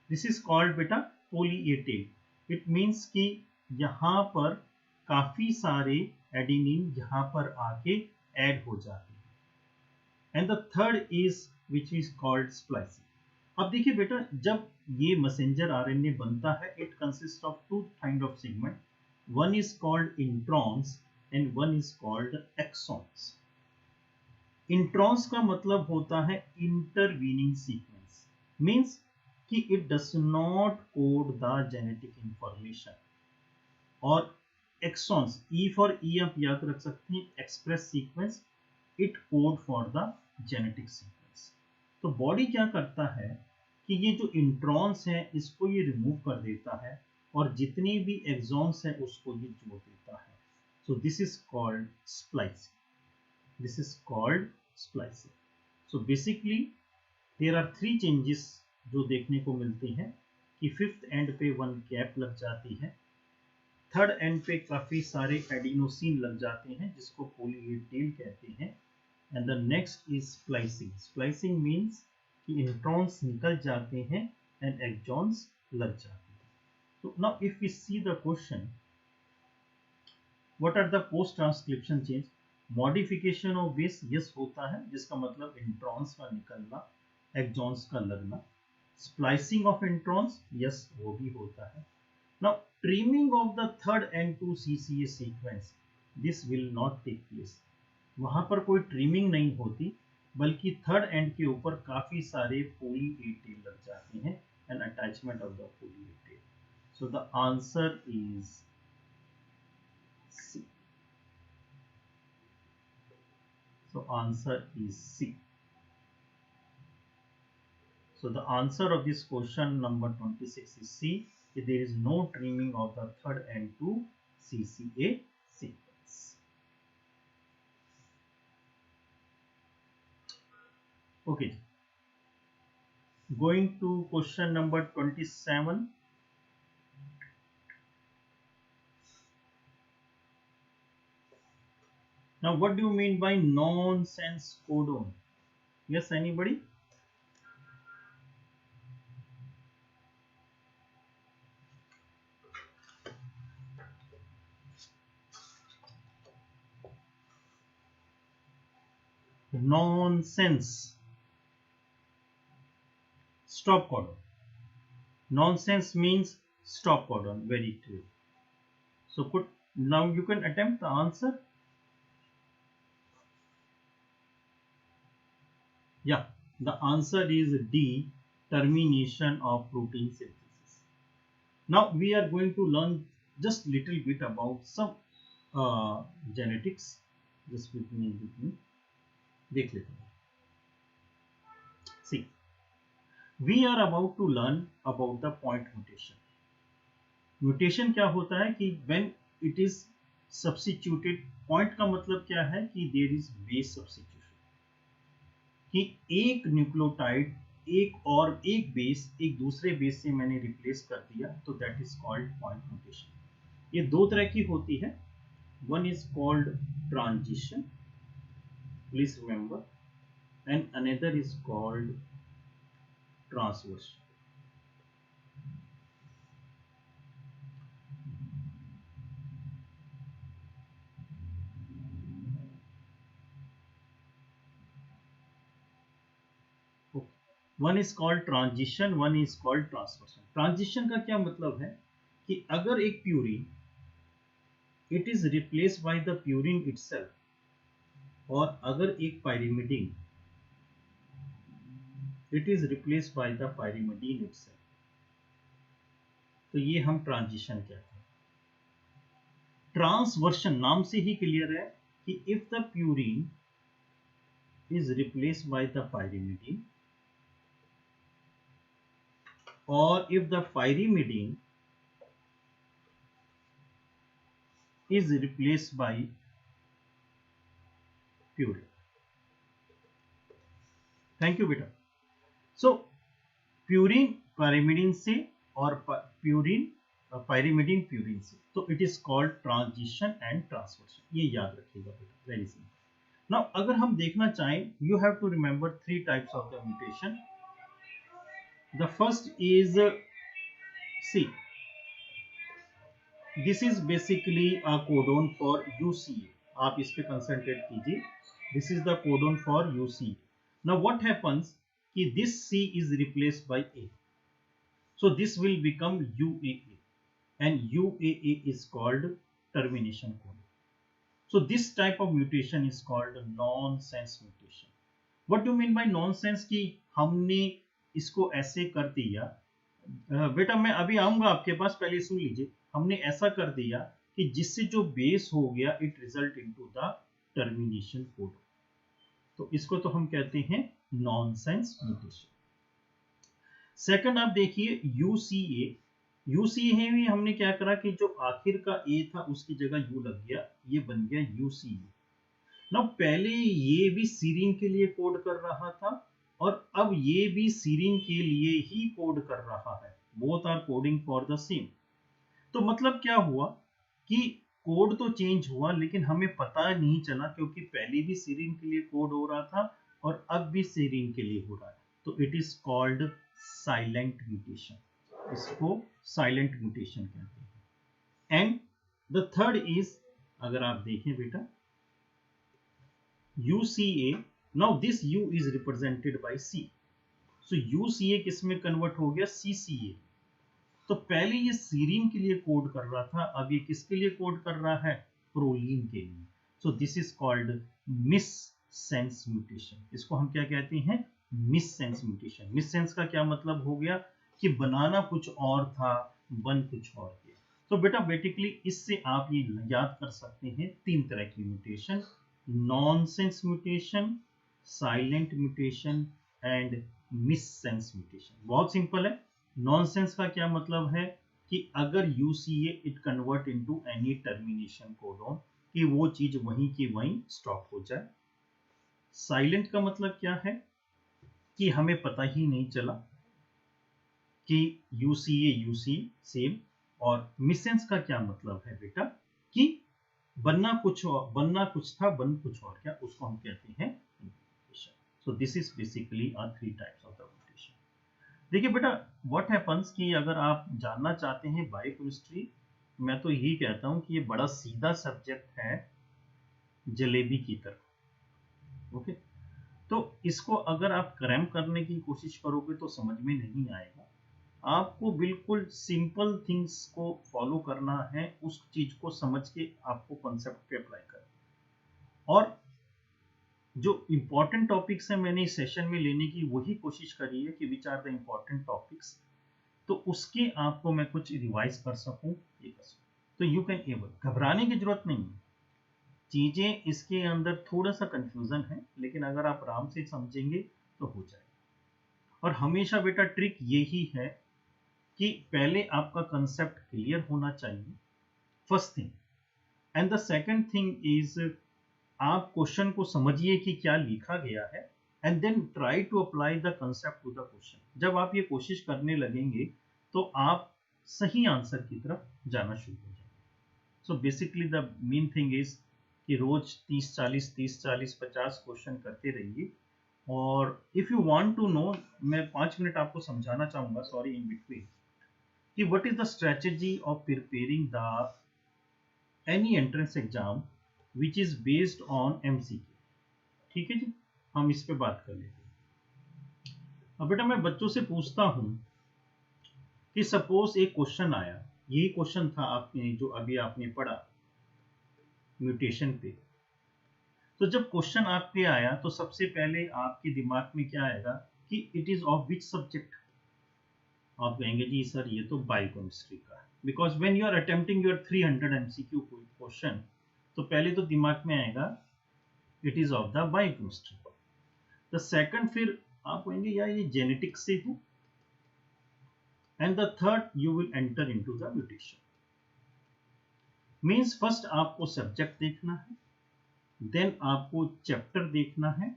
This is called बेटा poly A tail. It means कि यहाँ पर काफी सारे एडेनिन यहाँ पर आके ऐड हो जाते हैं. And the third is which is called splicing. अब देखिए बेटा, जब ये मैसेंजर आरएनए बनता है, it consist of two kind of segment. One is called introns and one is called exons. Introns का मतलब होता है इंटरवीनिंग सीक्वेंस, मींस कि it does not code the genetic information. और एक्सॉन्स, ई फॉर ई आप याद रख सकते हैं, express sequence, it code for the genetic sequence. तो बॉडी क्या करता है कि ये जो इंट्रॉन्स हैं इसको ये रिमूव कर देता है और जितनी भी एक्सॉन्स हैं उसको ये जोड़ देता है. So this is called splicing. This is called splicing. So basically there are three changes जो देखने को मिलते हैं कि फिफ्थ एंड पे वन कैप लग जाती है, थर्ड एंड पे काफी सारे एडिनोसिन लग जाते हैं जिसको पोली ए टेल कहते हैं, and the next is splicing. Splicing means कि इंट्रॉन्स निकल जाते हैं एंड एक्सॉन्स लग जाते हैं. So now if we see the question, what are the post transcription change? Modification of base, yes होता है, जिसका मतलब इंट्रॉन्स का निकलना, एक्सॉन्स का लगना. Splicing of introns, yes वो भी होता है. Now trimming of the third and 2 CCA sequence, this will not take place. वहां पर कोई ट्रिमिंग नहीं होती, बल्कि थर्ड एंड के ऊपर काफी सारे पोली ए टेल लग जाते हैं and attachment of the poly A tail. So the answer is C. So answer is C. So the answer of this question number 26 is C. There is no trimming of the third and 2 CCA sequence. Okay. Going to question number 27. Now what do you mean by nonsense codon? Yes, anybody? Nonsense stop codon. Nonsense means stop codon. Very clear. So put, now you can attempt the answer. Yeah, the answer is D, termination of protein synthesis. Now we are going to learn just little bit about some genetics. Just with me. देख लेते हैं. See, we are about to learn about the point mutation. Mutation क्या होता है कि when it is substituted, point का मतलब क्या है कि there is base substitution, कि एक न्यूक्लियोटाइड एक बेस एक दूसरे बेस से मैंने रिप्लेस कर दिया, तो that is called point mutation. ये दो तरह की होती है. One is called transition, please remember, and another is called transversion. One is called transition, one is called transversion. Transition का क्या मतलब है कि अगर एक purine it is replace by the purine itself, और अगर एक pyrimidine it is replace by the pyrimidine itself, तो ये हम ट्रांजिशन कहते हैं. ट्रांसवर्शन नाम से ही क्लियर है कि if the purine is replace by the pyrimidine, or if the pyrimidine is replaced by purine. Thank you बेटा. So प्यूरिन pyrimidine से और प्यूरिन pyrimidine प्यूरिन से, तो it is called transition and transversion. ये याद रखिएगा बेटा, वेरी सिंपल. नाउ अगर हम देखना चाहें, you have to remember three types of the mutation. The first is see, this is basically a codon for UCA. आप इस पे कंसंट्रेट कीजिए. This is the codon for UCA. Now what happens कि this C is replaced by A, so this will become UAA, and UAA is called termination codon. So this type of mutation is called nonsense mutation. What do you mean by nonsense? कि हमने इसको ऐसे कर दिया. बेटा मैं अभी आऊंगा आपके पास, पहले सुन लीजिए. हमने ऐसा कर दिया कि जिससे जो बेस हो गया it result into the termination code, तो इसको तो हम कहते हैं नॉनसेंस म्यूटेशन. सेकंड आप देखिए यूसीए. यूसीए में हमने क्या करा कि जो आखिर का ए था उसकी जगह यू लग गया, ये बन गया यूसीए. ना पहले ये भी सीरीन के लिए कोड कर रहा था और अब ये भी सीरीन के लिए ही कोड कर रहा है. Both are coding for the same. तो मतलब क्या हुआ कि कोड तो चेंज हुआ लेकिन हमें पता नहीं चला, क्योंकि पहले भी सीरीन के लिए कोड हो रहा था और अब भी सीरीन के लिए हो रहा है. तो it is called silent mutation. इसको साइलेंट म्यूटेशन कहते हैं. एंड द थर्ड इज, अगर आप देखें बेटा, UCA. Now this U is represented by C. So UCA किस में कन्वर्ट हो गया? CCA. तो पहले ये सीरीन के लिए कोड कर रहा था, अब ये किसके लिए कोड कर रहा है? प्रोलीन के लिए. So this is called missense mutation. इसको हम क्या कहते हैं? missense mutation. missense का क्या मतलब हो गया कि बनाना कुछ और था, बन कुछ और गया. तो बेटा बेसिकली इससे आप ये याद कर सकते हैं तीन तरह की mutation: nonsense mutation, silent mutation and missense mutation. बहुत सिंपल है. नॉनसेंस का क्या मतलब है कि अगर UCA it convert into any termination codon, कि वो चीज वहीं की वहीं स्टॉप हो जाए. साइलेंट का मतलब क्या है कि हमें पता ही नहीं चला कि यूसीए यूसी सेम. और मिससेंस का क्या मतलब है बेटा कि बनना कुछ था, बन कुछ और क्या, उसको हम कहते हैं mutation. So this is basically are 3 types of the mutation. देखिए बेटा, व्हाट हैपन्स कि अगर आप जानना चाहते हैं बायोकेमिस्ट्री, मैं तो यही कहता हूं कि ये बड़ा सीधा सब्जेक्ट है, जलेबी की तरह। ओके, तो इसको अगर आप क्रैम करने की कोशिश करोगे तो समझ में नहीं आएगा। आपको बिल्कुल सिंपल थिंग्स को फॉलो करना है, उस चीज को समझ के आपको कॉन्सेप्ट पे अप्लाई करना। और जो इंपॉर्टेंट टॉपिक्स है मैंने इस सेशन में लेने की वही कोशिश करी है कि which are the important topics, तो उसके आपको मैं कुछ रिवाइज कर सकूं, ये कर सकूं। तो यू कैन एबल, घबराने की जरूरत नहीं है। चीजें इसके अंदर थोड़ा सा कंफ्यूजन है, लेकिन अगर आप आराम से समझेंगे तो हो जाएगा। और हमेशा बेटा ट्रिक यही है कि पहले आपका कंसेप्ट क्लियर होना चाहिए, first thing. And the second thing is, आप क्वेश्चन को समझिए कि क्या लिखा गया है, and then try to apply the concept to the question. जब आप ये कोशिश करने लगेंगे तो आप सही आंसर की तरफ जाना शुरू हो जाएंगे। So basically the main thing is कि रोज 30-40 50 क्वेश्चन करते रहिए। और if you want to know, मैं 5 मिनट आपको समझाना चाहूंगा, सॉरी इन बिटवीन, कि what is the strategy of preparing the any entrance exam which is based on MCQ. ठीक है जी, हम इस पे बात कर लेते हैं। अब बेटा मैं बच्चों से पूछता हूं कि सपोज एक क्वेश्चन आया, यही क्वेश्चन था आपने जो अभी आपने पढ़ा म्यूटेशन पे। तो जब क्वेश्चन आपके आया तो सबसे पहले आपके दिमाग में क्या आएगा कि it is of which subject. आप कहेंगे जी सर ये तो बायोकेमिस्ट्री का है, because when you are attempting your 300 MCQ question, तो पहले तो दिमाग में आएगा it is of the biochemistry. The second, फिर आप कहेंगे यार ये जेनेटिक्स से है, and the third you will enter into the mutation. Means first आपको सब्जेक्ट देखना है, देन आपको चैप्टर देखना है,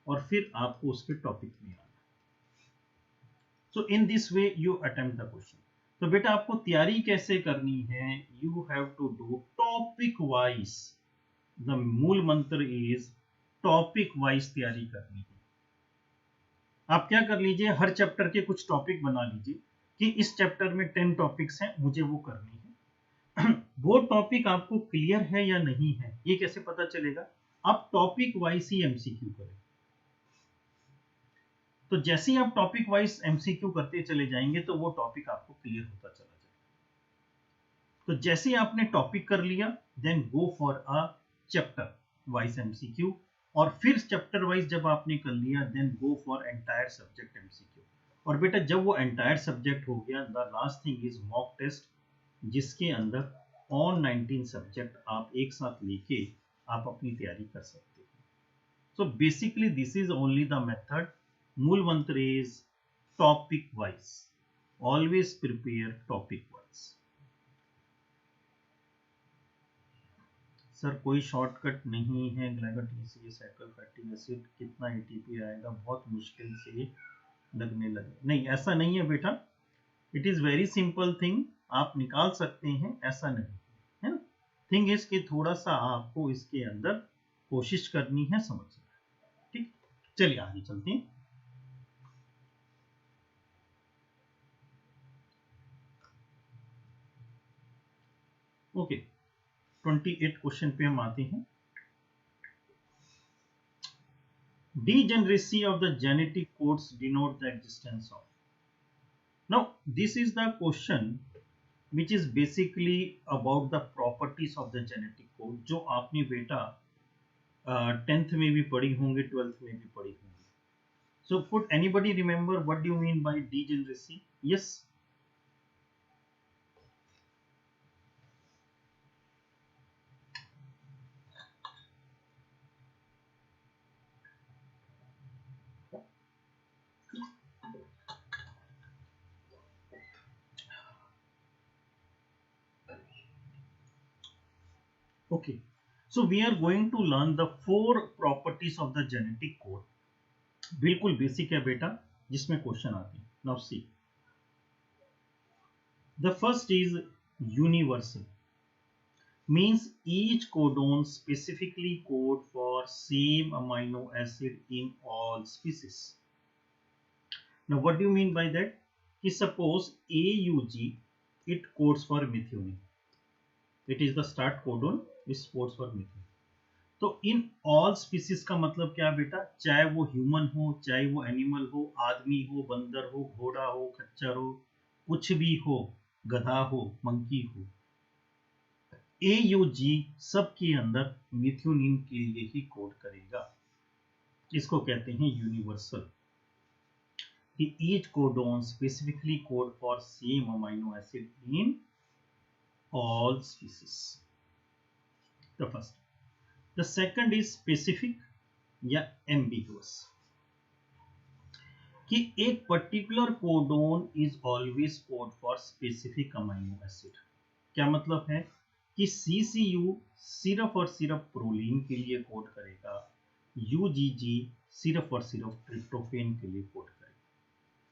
और फिर आपको उसके टॉपिक में आना है। So in this way you attempt the question. तो बेटा आपको तैयारी कैसे करनी है, you have to do topic wise. The mool mantra is topic wise तैयारी करनी है। आप क्या कर लीजिए, हर चैप्टर के कुछ टॉपिक बना लीजिए कि इस चैप्टर में 10 टॉपिक्स हैं, मुझे वो करनी है। वो टॉपिक आपको क्लियर है या नहीं है, ये कैसे पता चलेगा? आप टॉपिक वाइज ही एमसीक्यू करें। तो जैसे ही आप टॉपिक वाइज एमसीक्यू करते चले जाएंगे तो वो टॉपिक आपको क्लियर होता चला जाएगा। तो जैसे ही आपने टॉपिक कर लिया, then go for a chapter wise MCQ, और फिर चैप्टर वाइज जब आपने कर लिया, then go for entire subject MCQ. और बेटा जब वो एंटायर सब्जेक्ट हो गया, the last thing is mock test, जिसके अंदर ऑन 19 सब्जेक्ट आप एक साथ लेके आप अपनी तैयारी कर सकते हो। So basically this is only the method. मूल mantra is topic wise, always prepare topic wise. Sir कोई शॉर्टकट नहीं है, ग्लाइकोलिसिस साइकिल फैटी एसिड कितना एटीपी आएगा, बहुत मुश्किल से लगने लगे। नहीं, ऐसा नहीं है बेटा, it is very simple thing, आप निकाल सकते हैं, ऐसा नहीं है ना। थिंग इज कि थोड़ा सा आपको इसके अंदर कोशिश करनी है, समझना है। ठीक, चलिए आगे चलते हैं। ओके, 28 क्वेश्चन पे हम आते हैं। Degeneracy of the genetic codes denote the existence of. Now, this is the question which is basically about the properties of the genetic code, जो आपने बेटा 10th में भी पढ़ी होंगे, 12th में भी पढ़ी होंगी। So, could anybody remember what do you mean by degeneracy? Yes. Okay, so we are going to learn the 4 properties of the genetic code. बिल्कुल बेसिक है बेटा, जिसमें क्वेश्चन आते हैं। Now see, the first is universal. means each codon specifically code for same amino acid in all species. Now what do you mean by that? Ki suppose AUG, it codes for methionine. It is the start codon which codes for methionine. तो in all species का मतलब क्या बेटा, चाहे वो human हो, चाहे वो एनिमल हो, आदमी हो, बंदर हो, घोड़ा हो, खच्चर हो, कुछ भी हो, गधा हो, मंकी हो, AUG सबके अंदर मिथ्योनिन के लिए ही कोड करेगा. इसको कहते हैं universal. Each codon specifically code for same amino acid in all species. The first. The second is specific या ambiguous. कि एक particular codon is always code for specific amino acid. क्या मतलब है कि CCU सिर्फ और सिर्फ प्रोलीन के लिए कोड करेगा, UGG सिर्फ और सिर्फ ट्रिप्टोफेन के लिए कोड करेगा.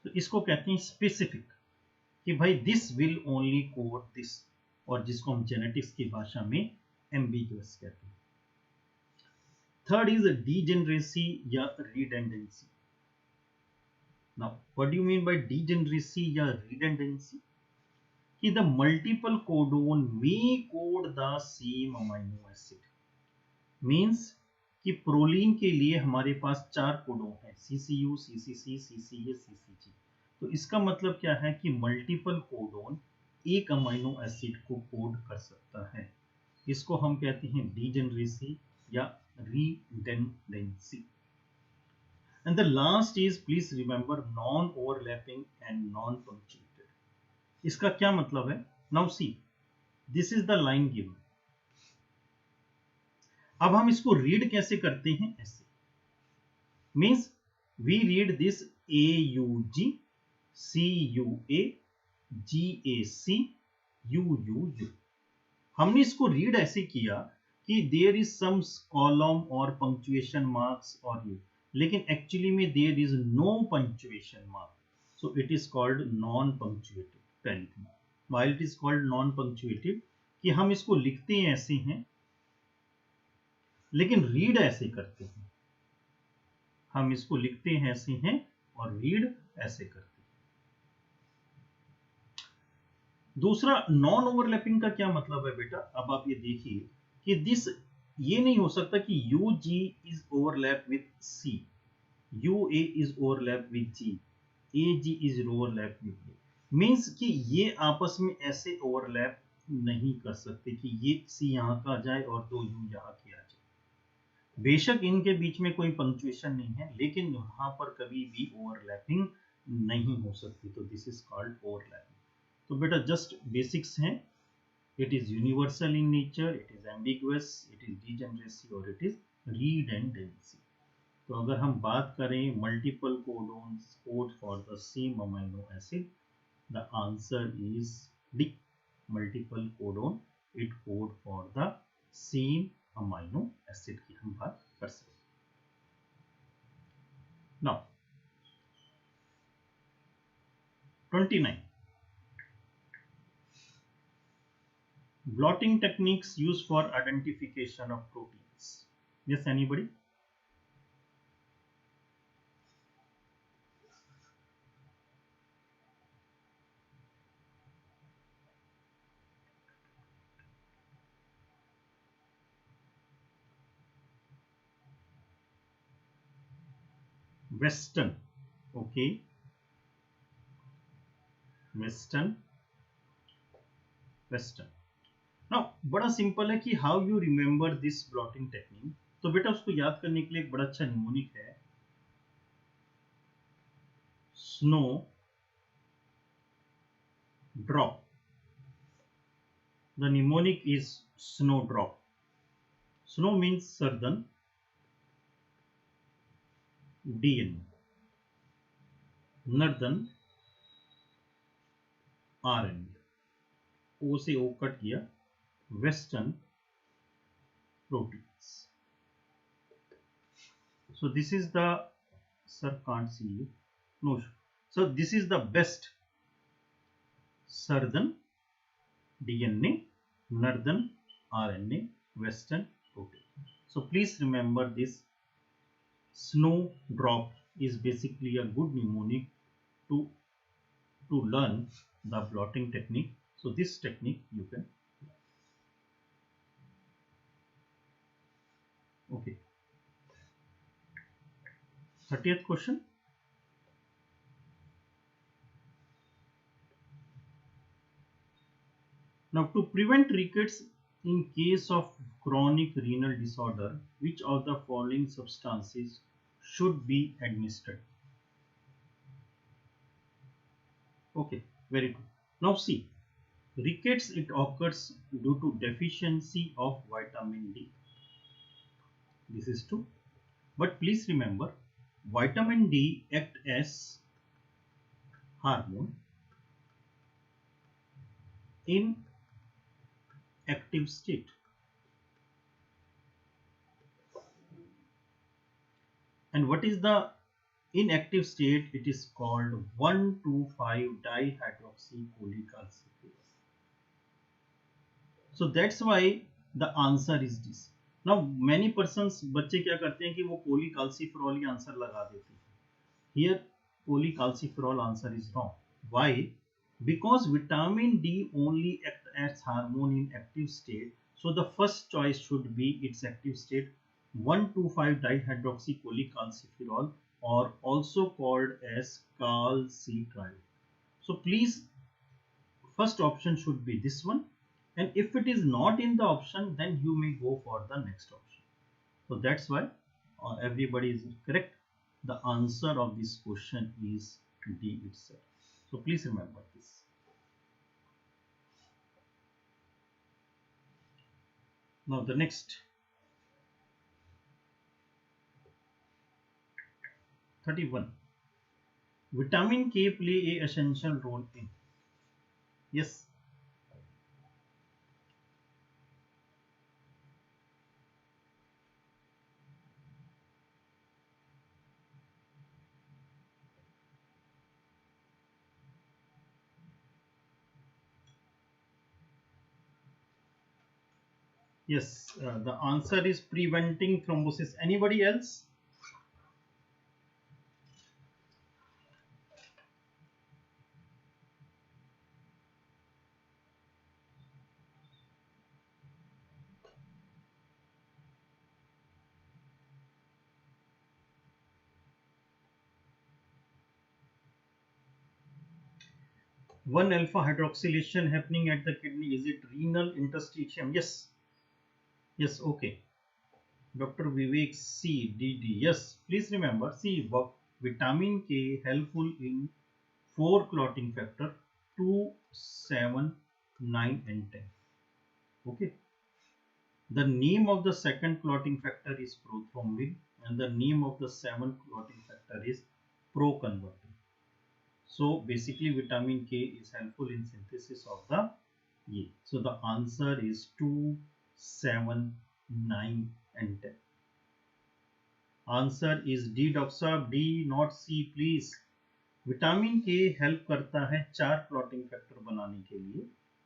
तो इसको कहते हैं स्पेसिफिक, कि भाई this will only code this, और जिसको हम जेनेटिक्स की भाषा में एम्बिगुअस कहते हैं. थर्ड इज डीजेनरेसी या redundancy. Now, what do you mean by degeneracy या redundancy? कि the multiple codon may code the same amino acid. Means कि प्रोलीन के लिए हमारे पास 4 कोडोन हैं, CCU, CCC, CCA, CCG. तो इसका मतलब क्या है कि मल्टीपल कोडोन एक अमाइनो एसिड को कोड कर सकता है. इसको हम कहते हैं डीजेनरेसी या redundancy. And the last is, please remember, non-overlapping and non-punctuated. इसका क्या मतलब है? Now see, this is the line given. अब हम इसको रीड कैसे करते हैं? ऐसे means we read this AUG, CUA, GAC, UUU. हमने इसको रीड ऐसे किया कि there is some column और punctuation marks और ये, लेकिन एक्चुअली में there is no punctuation mark, so it is called non punctuated. पहली thing, while it is called non punctuated, कि हम इसको लिखते हैं ऐसे हैं लेकिन रीड ऐसे करते हैं. हम इसको लिखते हैं ऐसे हैं और रीड ऐसे करते हैं. दूसरा, नॉन ओवरलैपिंग का क्या मतलब है बेटा? अब आप ये देखिए कि दिस, ये नहीं हो सकता कि UG is overlap with C, UA is overlap with G, AG is overlap with A. Means कि ये आपस में ऐसे ओवरलैप नहीं कर सकते कि ये C यहाँ का आ जाए और 2 U यहाँ की आ जाए. बेशक इनके बीच में कोई पंक्चुएशन नहीं है, लेकिन यहाँ पर कभी भी ओवरलैपिंग नहीं हो सकती. तो दिस इज कॉल्ड ओवरलैपिंग. तो बेटा जस्ट बेसिक्स हैं. It is universal in nature, it is ambiguous, it is degeneracy और it is redundancy. तो अगर हम बात करें multiple codons code for the same amino acid, the answer is D. Multiple codon it code for the same amino acid की हम बात कर सकते हैं. Now 29. Blotting techniques used for identification of proteins. Yes, anybody? Western. Okay. Western. Now बड़ा simple है कि how you remember this blotting technique. तो बेटा उसको याद करने के लिए एक बड़ा अच्छा निमोनिक है, snow drop. The mnemonic is snow drop. Snow means southern, DNA, northern RNA, O से O कट किया, western proteins. So this is the, sir can't see you, no, so this is the best southern DNA, northern RNA Western protein. So please remember this. Snow drop is basically a good mnemonic to learn the blotting technique. So this technique you can. Okay. 30th question. Now, to prevent rickets in case of chronic renal disorder, which of the following substances should be administered? Okay, very good. Now see, rickets, it occurs due to deficiency of vitamin D. This is true. But please remember, vitamin D acts as hormone in active state. And what is the inactive state? It is called 1,2,5-dihydroxycholecalciferol. So that's why the answer is this. Now many persons, बच्चे क्या करते हैं कि वो कोलिकाल्सिफेरॉल ही answer लगा देते हैं. Here cholecalciferol answer is wrong. Why? Because vitamin D only acts as hormone in active state. So the first choice should be its active state 1,2,5-dihydroxycholecalciferol, or also called as calcitriol. So please, first option should be this one, and if it is not in the option, then you may go for the next option. So that's why everybody is correct. The answer of this question is D itself. So please remember this. Now the next 31. Vitamin K play a essential role in. Yes. Yes, the answer is preventing thrombosis. Anybody else? One alpha hydroxylation happening at the kidney. Is it renal interstitium? Yes. Yes, okay. Dr. Vivek C. DD. Yes, please remember, see, vitamin K helpful in 4 clotting factor 2, 7, 9 and 10. Okay. The name of the second clotting factor is prothrombin, and the name of the 7th clotting factor is proconvertin. So basically vitamin K is helpful in synthesis of the A. So the answer is 2, 7, 9 and 10. Answer is D, Dr. Saab. D, not C, please. Vitamin के help करता है 4 clotting factor बनाने के लिए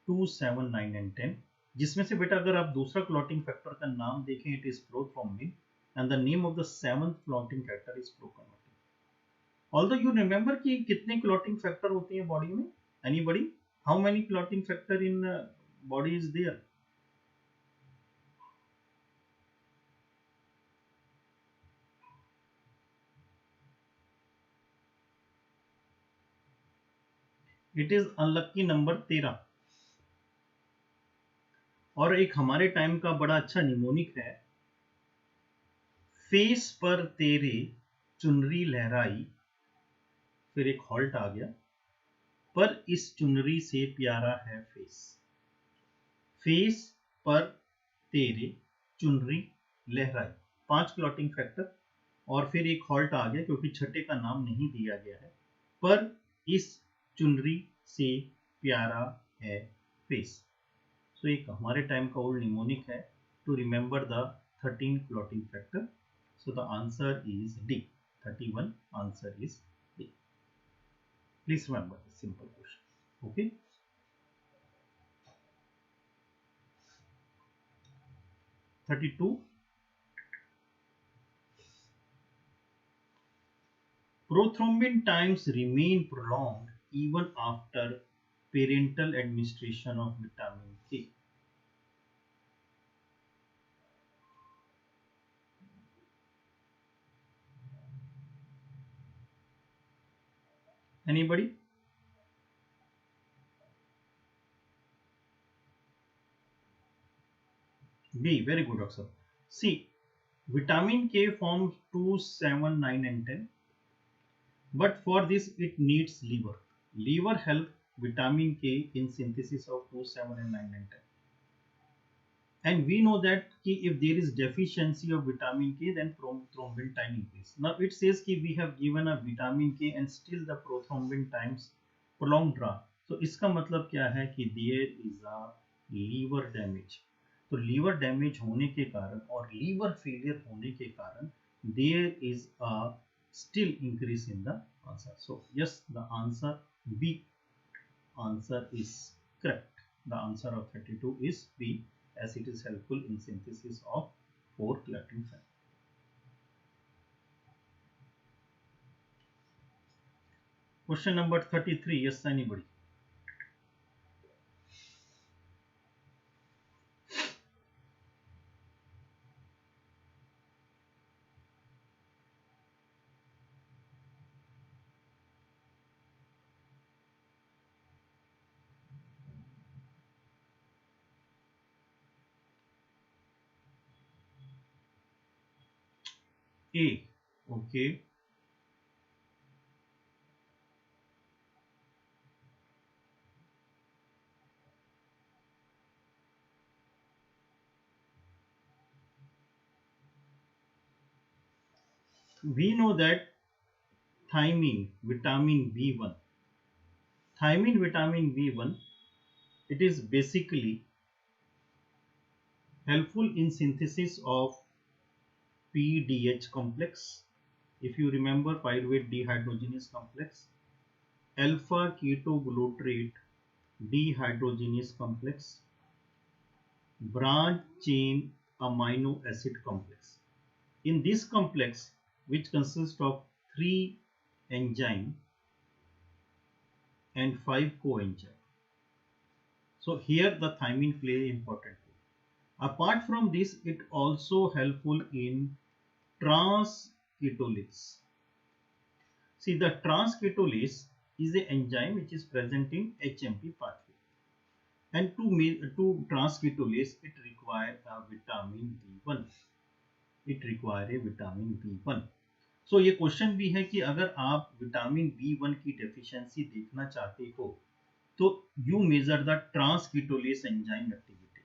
2, 7, 9 and 10, जिसमें से बेटा अगर आप दूसरा क्लॉटिंग फैक्टर का नाम देखें, it is prothrombin, and the name of the 7th clotting factor is proconvertin. Although you remember कि कितने क्लॉटिंग फैक्टर होते हैं बॉडी में? Anybody? How many clotting factor in body is there? It is unlucky number 13. और एक हमारे time का बड़ा अच्छा निमोनिक है, फेस पर तेरे चुनरी लहराई, फिर एक हॉल्ट आ गया, पर इस चुनरी से प्यारा है फेस. फेस पर तेरे चुनरी लहराई, 5 क्लॉटिंग फैक्टर, और फिर एक हॉल्ट आ गया क्योंकि छठे का नाम नहीं दिया गया है, पर इस चुनरी से प्यारा है फेस. सो एक हमारे टाइम का ओल्ड निमोनिक है to remember the 13 clotting factor. So the answer is D. 31 answer is D. Please remember this simple question. Okay. 32. Prothrombin times remain prolonged even after parental administration of vitamin K. Anybody? B. Very good, Aksar. C. Vitamin K forms 2, 7, 9 and 10. But for this it needs liver. Liver help vitamin K in synthesis of 2, 7 and 9 and 10. And we know that if there is deficiency of vitamin K, then prothrombin time increase. Now it says that we have given a vitamin K and still the prothrombin times prolonged रहा. So इसका मतलब क्या है कि there is a liver damage. तो liver damage होने के कारण और liver failure होने के कारण there is a still increase in the answer. So yes, the answer B answer is correct. The answer of 32 is B, as it is helpful in synthesis of 4-lectin. Question number 33. Yes, anybody? A. Okay. We know that thymine, vitamin B1. Thymine, vitamin B1, it is basically helpful in synthesis of PDH complex. If you remember, pyruvate dehydrogenase complex, alpha ketoglutarate dehydrogenase complex, branch chain amino acid complex. In this complex, which consists of 3 enzyme and 5 coenzyme. So here the thymine play important role. Apart from this, it also helpful in transketolase. See, the transketolase is an enzyme which is present in HMP pathway. And to transketolase, it requires a vitamin B1. It requires a vitamin B1. So ये question भी है कि अगर आप vitamin B1 की deficiency देखना चाहते हो तो you measure the transketolase enzyme activity.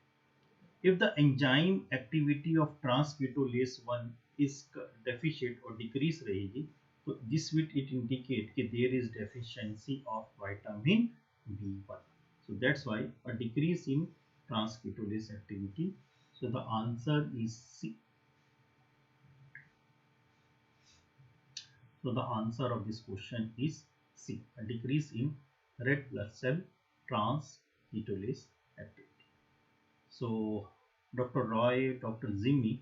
If the enzyme activity of transketolase 1 is deficient or decrease रहेगी तो this will it indicate कि there is deficiency of vitamin B1. So that's why a decrease in transketolase activity. So the answer is C. So the answer of this question is C, a decrease in red blood cell transketolase activity. So Dr. Roy, Dr. Zimi,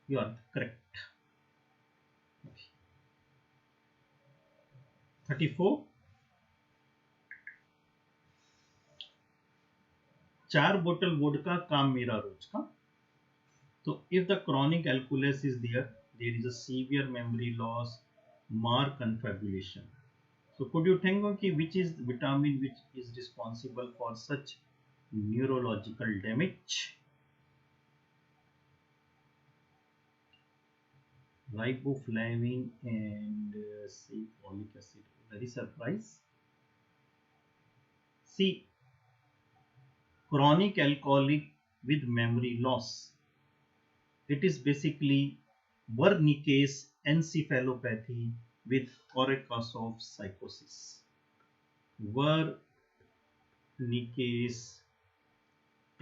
you are correct. 34. 4 bottle vodka काम मेरा रोज का. So if the chronic alcoholism is there, there is a severe memory loss, mark confabulation. So could you think of which is the vitamin which is responsible for such neurological damage? Riboflavin and say folic acid. Very surprise. C. Chronic alcoholic with memory loss. It is basically Wernicke's encephalopathy with Korsakoff psychosis. Wernicke's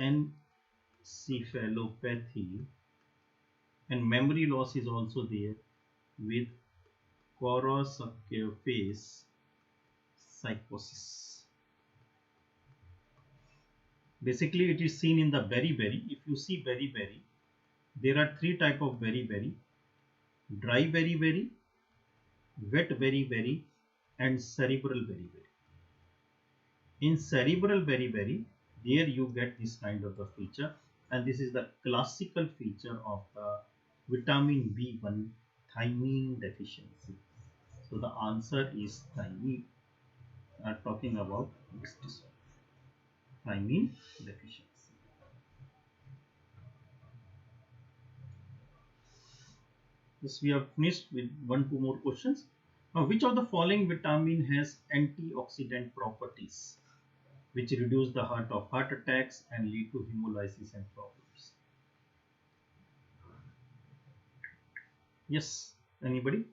encephalopathy and memory loss is also there with Korsakoff psychosis. Basically, it is seen in the berry. If you see berry, there are three type of very very: dry very very, wet very very, and cerebral very very. In cerebral very very, there you get this kind of the feature, and this is the classical feature of the vitamin B1 thiamine deficiency. So the answer is thiamine. Are talking about this disorder, thiamine deficiency. This we have finished with two more questions. Now, which of the following vitamin has antioxidant properties which reduce the heart attacks and lead to hemolysis and problems? Yes, anybody?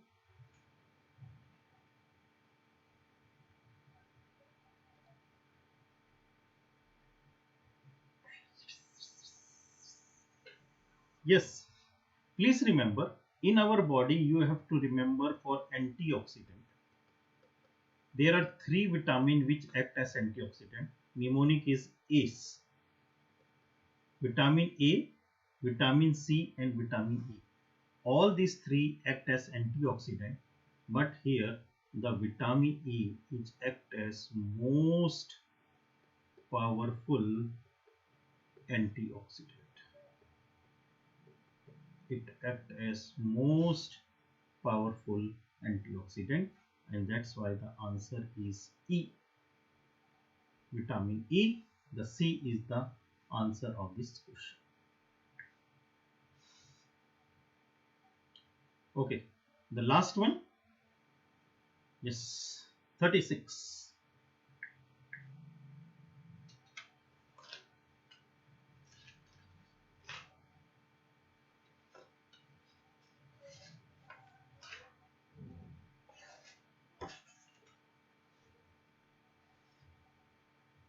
Yes. Please remember, in our body you have to remember for antioxidant. There are three vitamins which act as antioxidant. Mnemonic is ACE. Vitamin A, vitamin C, and vitamin E. All these three act as antioxidant, but here the vitamin E is act as most powerful antioxidant. It act as most powerful antioxidant, and that's why the answer is E. Vitamin E. The C is the answer of this question. Okay, the last one. Yes, 36.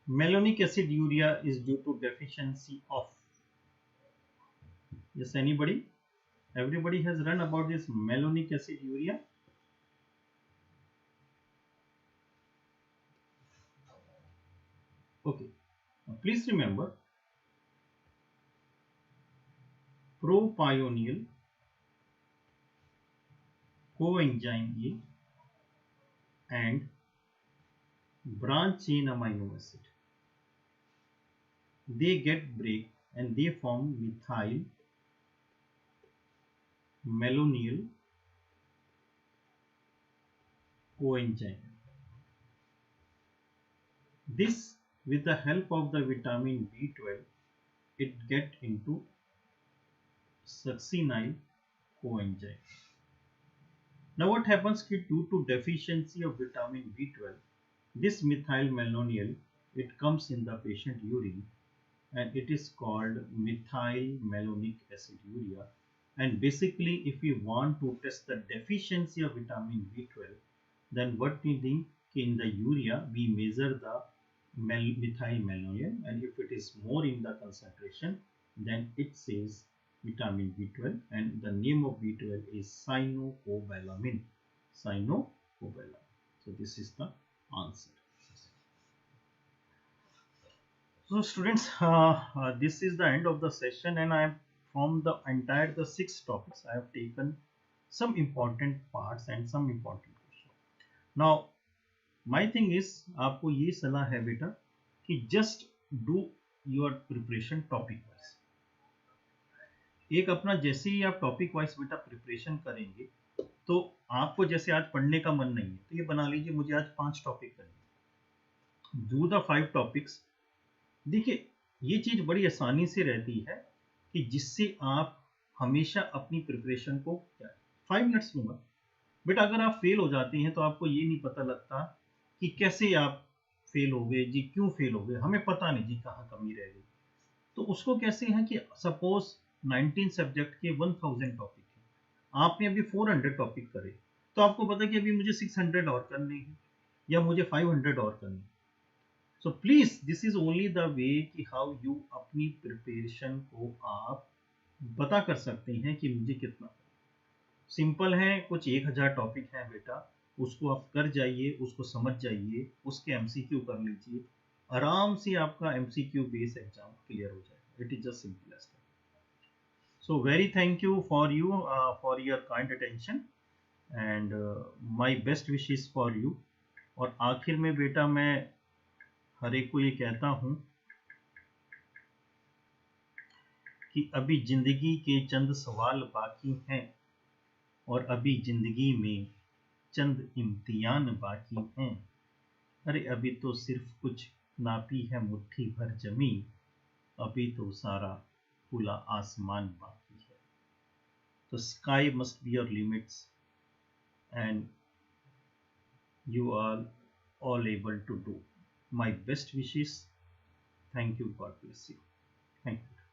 Malonic aciduria is due to deficiency of. Yes, anybody? Everybody has run about this malonic aciduria. Okay, now please remember, propionyl coenzyme A and branch chain amino acid, they get break and they form methyl malonyl coenzyme. This, with the help of the vitamin B12, it get into succinyl coenzyme. Now what happens due to deficiency of vitamin B12, this methyl malonyl, it comes in the patient urine and it is called methyl malonic aciduria. And basically, if we want to test the deficiency of vitamin B12, then what we think, in the urea we measure the methyl malonyl, and if it is more in the concentration, then it says vitamin B12, and the name of B12 is cyanocobalamin. Cyanocobalamin. So this is the answer. So students, this is the end of the session, and I have from the entire the 6 topics I have taken some important parts and some important questions. Now my thing is, आपको ये सलाह है बेटा कि just do your preparation topic wise. एक अपना जैसे ही आप टॉपिक वाइज बेटा प्रिपरेशन करेंगे, तो आपको जैसे आज पढ़ने का मन नहीं है तो ये बना लीजिए मुझे आज 5 टॉपिक करने, डू द 5 टॉपिक्स. देखिए ये चीज बड़ी आसानी से रहती है कि जिससे आप हमेशा अपनी प्रिपरेशन को 5 मिनट्स लूंगा. बट अगर आप फेल हो जाते हैं तो आपको ये नहीं पता लगता कि कैसे आप फेल हो गए जी, क्यों फेल हो गए, हमें पता नहीं जी कहाँ कमी रह गई. तो उसको कैसे है कि सपोज 19 सब्जेक्ट के 1000 टॉपिक है, आपने अभी 400 टॉपिक करे, तो आपको पता है कि अभी मुझे 600 और करने हैं या मुझे 500 और करने. So please this is only the way कि हाउ यू अपनी प्रिपरेशन को आप पता कर सकते हैं कि मुझे कितना. सिंपल है, कुछ 1000 टॉपिक है बेटा, उसको आप कर जाइए, उसको समझ जाइए, उसके एमसीक्यू कर लीजिए, आराम से आपका एमसीक्यू बेस एग्जाम क्लियर हो जाएगा. It is just simple as that. So very thank you for for your kind attention and my best wishes for you. और आखिर में बेटा मैं हर एक को ये कहता हूँ कि अभी जिंदगी के चंद सवाल बाकी हैं और अभी जिंदगी में चंद इम्तिहान बाकी हैं। अरे अभी तो सिर्फ कुछ नापी है मुट्ठी भर जमी, अभी तो सारा खुला आसमान बाकी है। तो sky must be your limits and you are all able to do. My best wishes. Thank you. God bless you. Thank you.